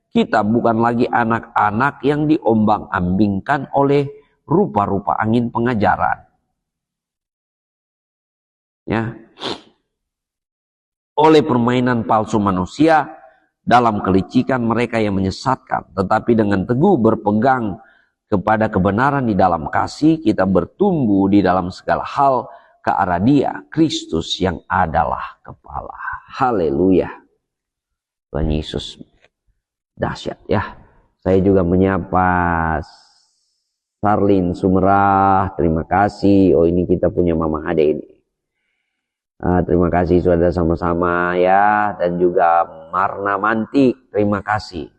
kita bukan lagi anak-anak yang diombang-ambingkan oleh rupa-rupa angin pengajaran. Ya. Oleh permainan palsu manusia dalam kelicikan mereka yang menyesatkan, tetapi dengan teguh berpegang kepada kebenaran di dalam kasih, kita bertumbuh di dalam segala hal ke arah Dia, Kristus yang adalah kepala. Haleluya. Tuhan Yesus dahsyat ya. Saya juga menyapa Sarlin Sumerah, terima kasih. Oh, ini kita punya Mama Ade ini. Terima kasih saudara sama-sama ya, dan juga Marna Mantik, terima kasih.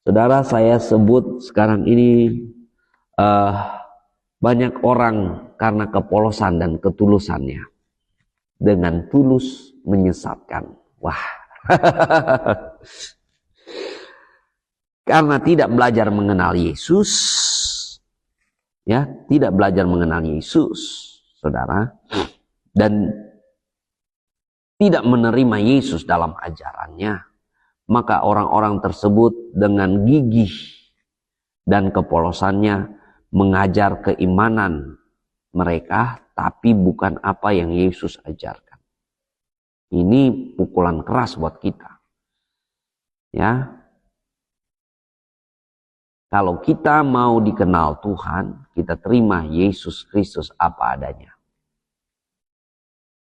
Saudara, saya sebut sekarang ini banyak orang karena kepolosan dan ketulusannya dengan tulus menyesatkan. Wah. Karena tidak belajar mengenal Yesus, ya, tidak belajar mengenal Yesus. Saudara, dan tidak menerima Yesus dalam ajarannya, maka orang-orang tersebut dengan gigih dan kepolosannya mengajar keimanan mereka, tapi bukan apa yang Yesus ajarkan. Ini pukulan keras buat kita. Ya. Kalau kita mau dikenal Tuhan, kita terima Yesus Kristus apa adanya.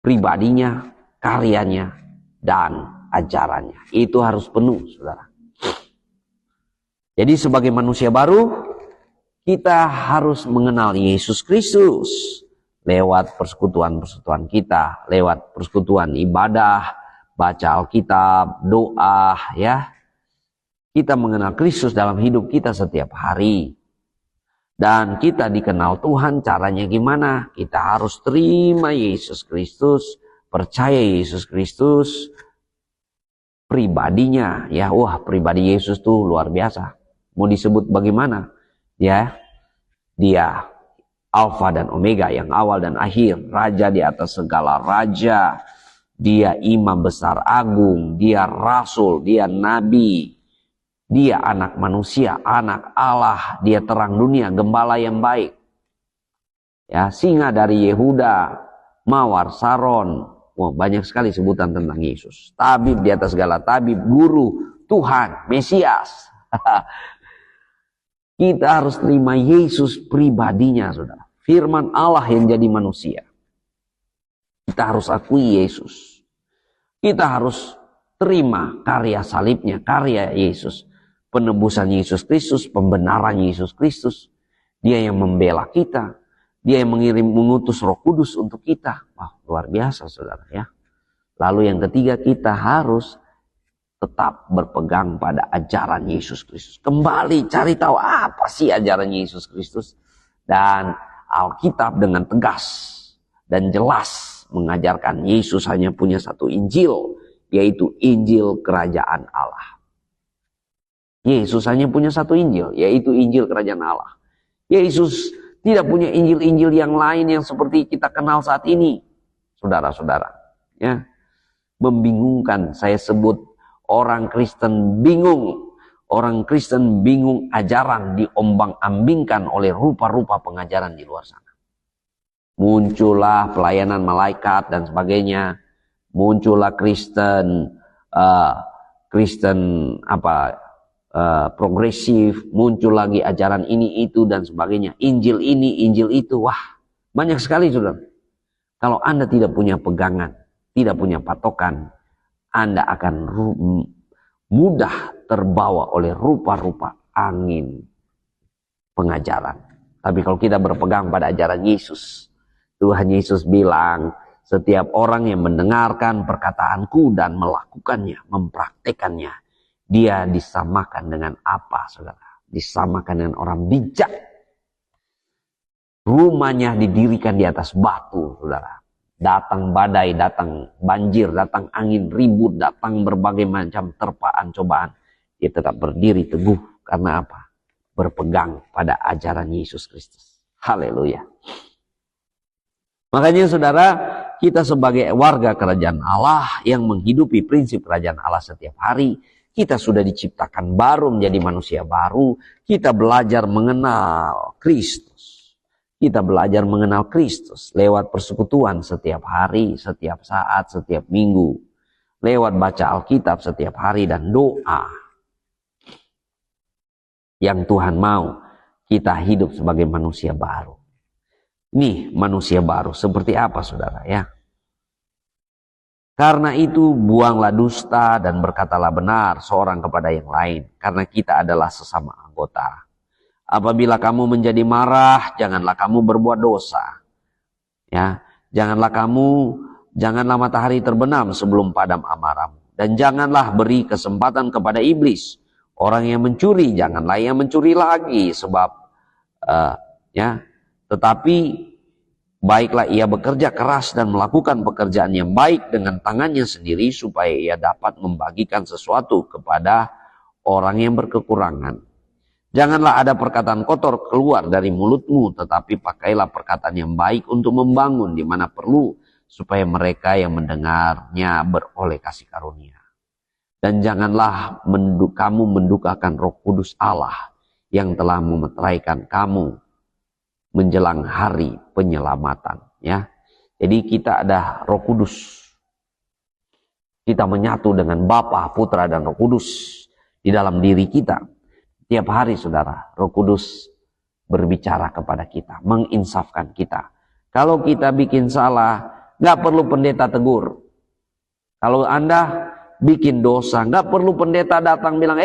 Pribadinya, karyanya, dan ajarannya. Itu harus penuh, saudara. Jadi sebagai manusia baru, kita harus mengenal Yesus Kristus. Lewat persekutuan-persekutuan kita, lewat persekutuan ibadah, baca Alkitab, doa, ya. Kita mengenal Kristus dalam hidup kita setiap hari. Dan kita dikenal Tuhan, caranya gimana? Kita harus terima Yesus Kristus, percaya Yesus Kristus, pribadinya. Ya, wah, pribadi Yesus tuh luar biasa. Mau disebut bagaimana? Ya, Dia Alfa dan Omega, yang awal dan akhir, Raja di atas segala raja. Dia Imam besar agung, Dia Rasul, Dia Nabi. Dia anak manusia, anak Allah, Dia terang dunia, gembala yang baik. Ya, singa dari Yehuda, mawar Saron. Wah, banyak sekali sebutan tentang Yesus. Tabib di atas segala tabib, guru, Tuhan, Mesias. Kita harus terima Yesus pribadinya, saudara. Firman Allah yang jadi manusia. Kita harus akui Yesus. Kita harus terima karya salibnya, karya Yesus. Penebusan Yesus Kristus, pembenaran Yesus Kristus. Dia yang membela kita. Dia yang mengutus Roh Kudus untuk kita. Wah, luar biasa, saudara ya. Lalu yang ketiga, kita harus tetap berpegang pada ajaran Yesus Kristus. Kembali cari tahu apa sih ajaran Yesus Kristus. Dan Alkitab dengan tegas dan jelas mengajarkan Yesus hanya punya satu Injil, yaitu Injil Kerajaan Allah. Yesus hanya punya satu Injil, yaitu Injil Kerajaan Allah. Yesus tidak punya Injil-Injil yang lain yang seperti kita kenal saat ini. Saudara-saudara, ya. Membingungkan, saya sebut orang Kristen bingung. Orang Kristen bingung ajaran, diombang-ambingkan oleh rupa-rupa pengajaran di luar sana. Muncullah pelayanan malaikat dan sebagainya. Muncullah Kristen progresif, muncul lagi ajaran ini itu dan sebagainya, Injil ini, Injil itu. Wah, banyak sekali, saudara. Kalau Anda tidak punya pegangan, tidak punya patokan, Anda akan mudah terbawa oleh rupa-rupa angin pengajaran. Tapi kalau kita berpegang pada ajaran Yesus, Tuhan Yesus bilang, setiap orang yang mendengarkan perkataanku dan melakukannya, mempraktekannya, dia disamakan dengan apa, saudara? Disamakan dengan orang bijak. Rumahnya didirikan di atas batu, saudara. Datang badai, datang banjir, datang angin ribut, datang berbagai macam terpaan, cobaan. Dia tetap berdiri teguh. Karena apa? berpegang pada ajaran Yesus Kristus. Haleluya. Makanya saudara, kita sebagai warga kerajaan Allah yang menghidupi prinsip kerajaan Allah setiap hari, kita sudah diciptakan baru menjadi manusia baru. Kita belajar mengenal Kristus. Kita belajar mengenal Kristus lewat persekutuan setiap hari, setiap saat, setiap minggu. Lewat baca Alkitab setiap hari dan doa. Yang Tuhan mau kita hidup sebagai manusia baru. Nih manusia baru seperti apa saudara ya? Karena itu buanglah dusta dan berkatalah benar seorang kepada yang lain. Karena kita adalah sesama anggota. Apabila kamu menjadi marah, janganlah kamu berbuat dosa. Ya, janganlah matahari terbenam sebelum padam amarahmu. Dan janganlah beri kesempatan kepada iblis. Orang yang mencuri, janganlah ia mencuri lagi. Sebab, tetapi baiklah ia bekerja keras dan melakukan pekerjaan yang baik dengan tangannya sendiri supaya ia dapat membagikan sesuatu kepada orang yang berkekurangan. Janganlah ada perkataan kotor keluar dari mulutmu, tetapi pakailah perkataan yang baik untuk membangun di mana perlu, supaya mereka yang mendengarnya beroleh kasih karunia. Dan janganlah kamu mendukakan Roh Kudus Allah yang telah memeteraikan kamu menjelang hari penyelamatan. Ya, jadi kita ada Roh Kudus. Kita menyatu dengan Bapa, Putra, dan Roh Kudus di dalam diri kita. Tiap hari saudara, Roh Kudus berbicara kepada kita, menginsafkan kita. Kalau kita bikin salah, nggak perlu pendeta tegur. Kalau Anda bikin dosa, nggak perlu pendeta datang bilang,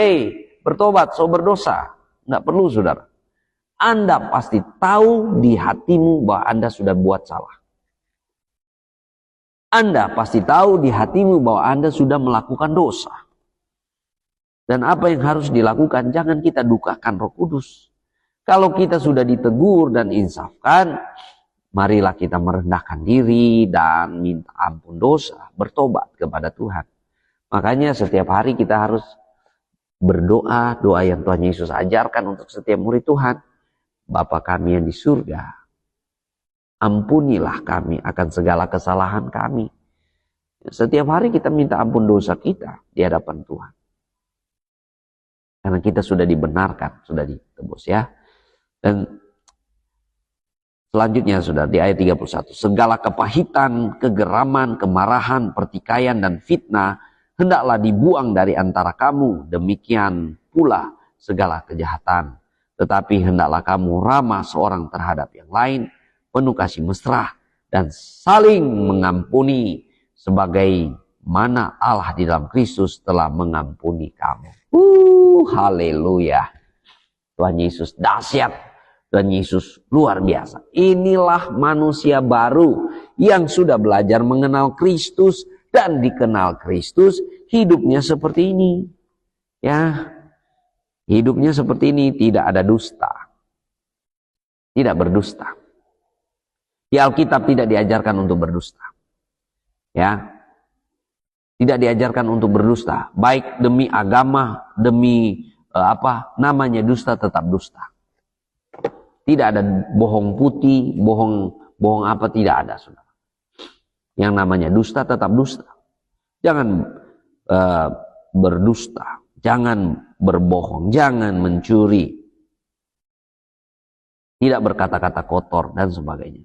bertobat, so berdosa. Nggak perlu saudara. Anda pasti tahu di hatimu bahwa Anda sudah buat salah. Anda pasti tahu di hatimu bahwa Anda sudah melakukan dosa. Dan apa yang harus dilakukan? Jangan kita dukakan Roh Kudus. Kalau kita sudah ditegur dan insafkan, marilah kita merendahkan diri dan minta ampun dosa, bertobat kepada Tuhan. Makanya setiap hari kita harus berdoa, doa yang Tuhan Yesus ajarkan untuk setiap murid Tuhan. Bapa kami yang di surga, ampunilah kami akan segala kesalahan kami. Setiap hari kita minta ampun dosa kita di hadapan Tuhan. Karena kita sudah dibenarkan, sudah ditebus ya. Dan selanjutnya sudah di ayat 31. Segala kepahitan, kegeraman, kemarahan, pertikaian, dan fitnah hendaklah dibuang dari antara kamu. Demikian pula segala kejahatan. Tetapi hendaklah kamu ramah seorang terhadap yang lain, penuh kasih mesra, dan saling mengampuni sebagaimana Allah di dalam Kristus telah mengampuni kamu. Haleluya. Tuhan Yesus dahsyat. Tuhan Yesus luar biasa. Inilah manusia baru yang sudah belajar mengenal Kristus dan dikenal Kristus, hidupnya seperti ini. Ya. Hidupnya seperti ini, tidak ada dusta. Tidak berdusta. Di Alkitab tidak diajarkan untuk berdusta. Ya. Tidak diajarkan untuk berdusta. Baik demi agama, demi dusta tetap dusta. Tidak ada bohong putih, bohong apa, tidak ada saudara. Yang namanya dusta tetap dusta. Jangan berdusta. Jangan berbohong, jangan mencuri, tidak berkata-kata kotor dan sebagainya.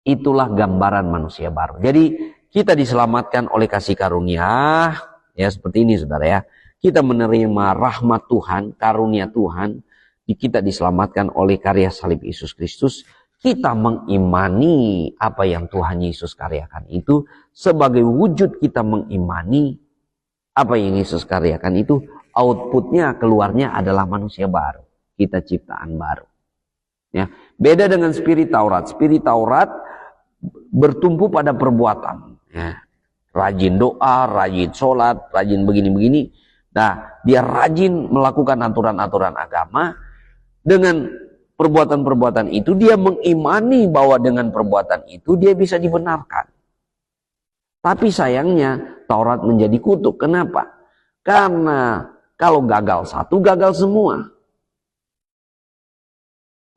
Itulah gambaran manusia baru. Jadi kita diselamatkan oleh kasih karunia, ya seperti ini saudara ya. Kita menerima rahmat Tuhan, karunia Tuhan, kita diselamatkan oleh karya salib Yesus Kristus. Kita mengimani apa yang Tuhan Yesus karyakan itu, sebagai wujud kita mengimani apa yang Yesus karyakan itu, outputnya, keluarnya adalah manusia baru. Kita ciptaan baru. Ya, beda dengan spirit Taurat. Spirit Taurat bertumpu pada perbuatan. Ya, rajin doa, rajin sholat, rajin begini-begini. Nah, dia rajin melakukan aturan-aturan agama. Dengan perbuatan-perbuatan itu, dia mengimani bahwa dengan perbuatan itu dia bisa dibenarkan. Tapi sayangnya Taurat menjadi kutuk. Kenapa? Karena kalau gagal satu, gagal semua.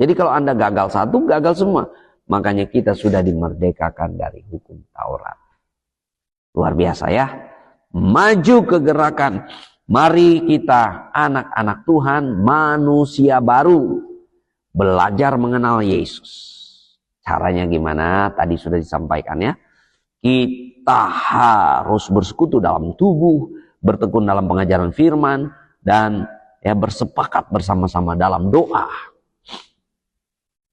Jadi kalau Anda gagal satu, gagal semua. Makanya kita sudah dimerdekakan dari hukum Taurat. Luar biasa ya. Maju ke gerakan. Mari kita anak-anak Tuhan, manusia baru. Belajar mengenal Yesus. Caranya gimana? Tadi sudah disampaikan ya. Kita harus bersekutu dalam tubuh, bertekun dalam pengajaran firman, dan ya bersepakat bersama-sama dalam doa.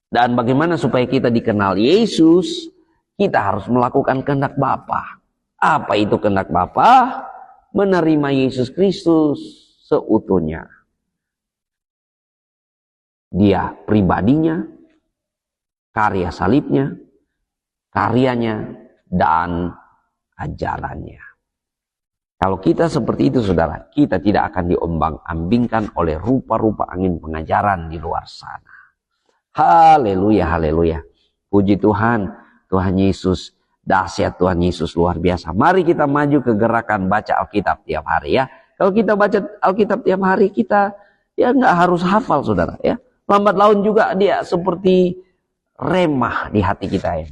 Dan bagaimana supaya kita dikenal Yesus? Kita harus melakukan kehendak Bapa. Apa itu kehendak Bapa? Menerima Yesus Kristus seutuhnya. Dia pribadinya, karya salibnya, karyanya, dan ajarannya. Kalau kita seperti itu saudara, kita tidak akan diombang-ambingkan oleh rupa-rupa angin pengajaran di luar sana. Haleluya, haleluya. Puji Tuhan, Tuhan Yesus dahsyat, Tuhan Yesus luar biasa. Mari kita maju ke gerakan baca Alkitab tiap hari ya. Kalau kita baca Alkitab tiap hari, kita ya nggak harus hafal saudara ya. Lambat laun juga dia seperti remah di hati kita ya.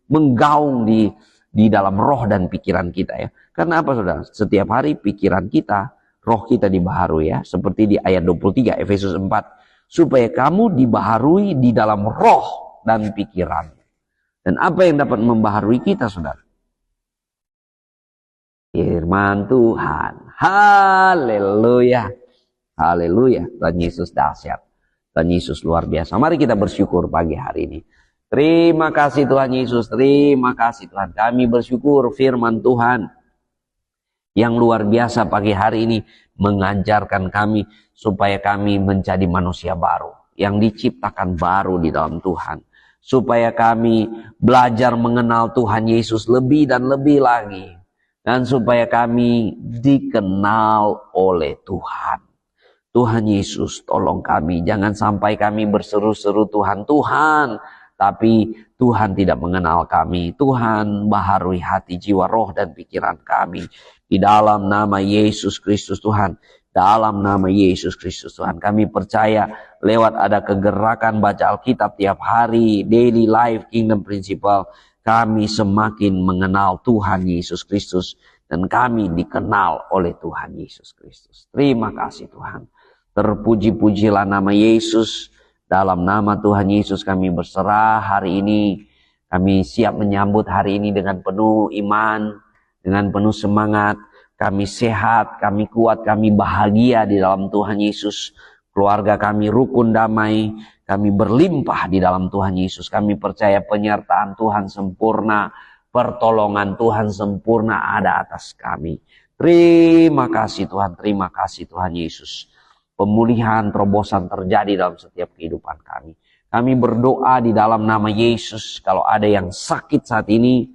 Menggaung di dalam roh dan pikiran kita ya. Karena apa saudara? Setiap hari pikiran kita, roh kita dibaharui ya. Seperti di ayat 23 Efesus 4. Supaya kamu dibaharui di dalam roh dan pikiran. Dan apa yang dapat membaharui kita saudara? Firman Tuhan. Haleluya. Haleluya. Tuhan Yesus dahsyat. Tuhan Yesus luar biasa. Mari kita bersyukur pagi hari ini. Terima kasih Tuhan Yesus. Terima kasih Tuhan. Kami bersyukur firman Tuhan yang luar biasa pagi hari ini mengajarkan kami supaya kami menjadi manusia baru yang diciptakan baru di dalam Tuhan, supaya kami belajar mengenal Tuhan Yesus lebih dan lebih lagi, dan supaya kami dikenal oleh Tuhan. Tuhan Yesus tolong kami, jangan sampai kami berseru-seru Tuhan, Tuhan, tapi Tuhan tidak mengenal kami. Tuhan baharui hati, jiwa, roh, dan pikiran kami. Di dalam nama Yesus Kristus Tuhan. Dalam nama Yesus Kristus Tuhan. Kami percaya lewat ada kegerakan baca Alkitab tiap hari. Daily Life Kingdom Principle. Kami semakin mengenal Tuhan Yesus Kristus. Dan kami dikenal oleh Tuhan Yesus Kristus. Terima kasih Tuhan. Terpuji-pujilah nama Yesus. Dalam nama Tuhan Yesus kami berserah hari ini. Kami siap menyambut hari ini dengan penuh iman, dengan penuh semangat. Kami sehat, kami kuat, kami bahagia di dalam Tuhan Yesus. Keluarga kami rukun damai, kami berlimpah di dalam Tuhan Yesus. Kami percaya penyertaan Tuhan sempurna, pertolongan Tuhan sempurna ada atas kami. Terima kasih Tuhan Yesus. Pemulihan, terobosan terjadi dalam setiap kehidupan kami. Kami berdoa di dalam nama Yesus. Kalau ada yang sakit saat ini,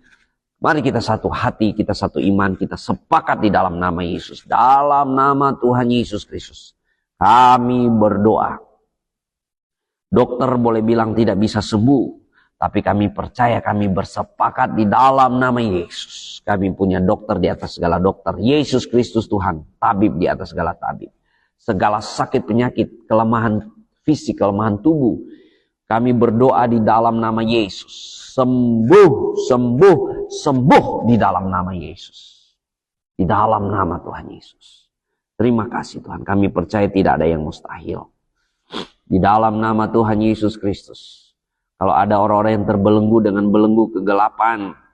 mari kita satu hati, kita satu iman, kita sepakat di dalam nama Yesus. Dalam nama Tuhan Yesus Kristus. Kami berdoa. Dokter boleh bilang tidak bisa sembuh. Tapi kami percaya, kami bersepakat di dalam nama Yesus. Kami punya dokter di atas segala dokter. Yesus Kristus Tuhan. Tabib di atas segala tabib. Segala sakit penyakit, kelemahan fisik, kelemahan tubuh. Kami berdoa di dalam nama Yesus. Sembuh, sembuh, sembuh di dalam nama Yesus. Di dalam nama Tuhan Yesus. Terima kasih Tuhan. Kami percaya tidak ada yang mustahil. Di dalam nama Tuhan Yesus Kristus. Kalau ada orang-orang yang terbelenggu dengan belenggu kegelapan,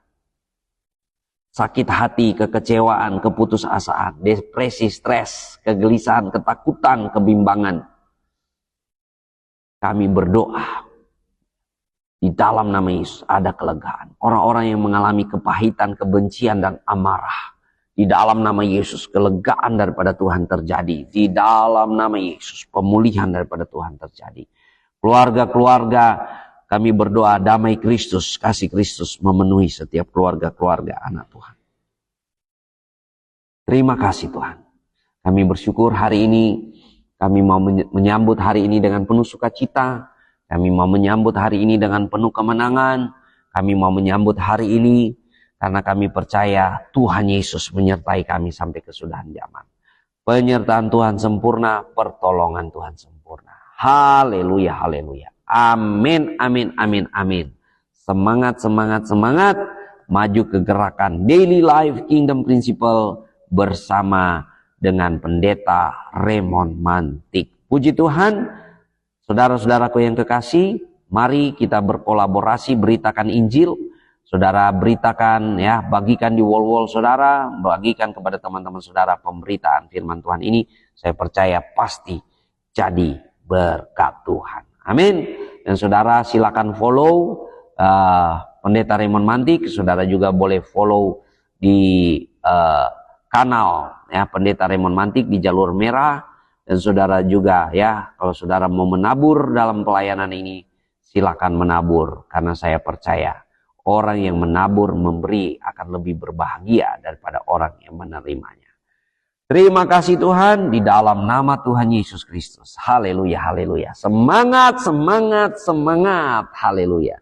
sakit hati, kekecewaan, keputusasaan, depresi, stres, kegelisahan, ketakutan, kebimbangan. Kami berdoa. Di dalam nama Yesus ada kelegaan. Orang-orang yang mengalami kepahitan, kebencian, dan amarah. Di dalam nama Yesus kelegaan daripada Tuhan terjadi. Di dalam nama Yesus pemulihan daripada Tuhan terjadi. Keluarga-keluarga kami berdoa damai Kristus, kasih Kristus memenuhi setiap keluarga-keluarga anak Tuhan. Terima kasih Tuhan. Kami bersyukur hari ini. Kami mau menyambut hari ini dengan penuh sukacita. Kami mau menyambut hari ini dengan penuh kemenangan. Kami mau menyambut hari ini karena kami percaya Tuhan Yesus menyertai kami sampai kesudahan zaman. Penyertaan Tuhan sempurna, pertolongan Tuhan sempurna. Haleluya, haleluya. Amin, amin, amin, amin. Semangat, semangat, semangat. Maju ke gerakan Daily Life Kingdom Principle bersama dengan Pendeta Raymond Mantik. Puji Tuhan, saudara-saudaraku yang kekasih, mari kita berkolaborasi beritakan Injil. Saudara beritakan ya, bagikan di wall-wall saudara, bagikan kepada teman-teman saudara pemberitaan firman Tuhan ini. Saya percaya pasti jadi berkat Tuhan. Amin. Dan saudara silakan follow Pendeta Raymond Mantik. Saudara juga boleh follow di kanal ya Pendeta Raymond Mantik di jalur merah. Dan saudara juga ya, kalau saudara mau menabur dalam pelayanan ini, silakan menabur, karena saya percaya orang yang menabur memberi akan lebih berbahagia daripada orang yang menerimanya. Terima kasih Tuhan, di dalam nama Tuhan Yesus Kristus. Haleluya, haleluya. Semangat, semangat, semangat. Haleluya.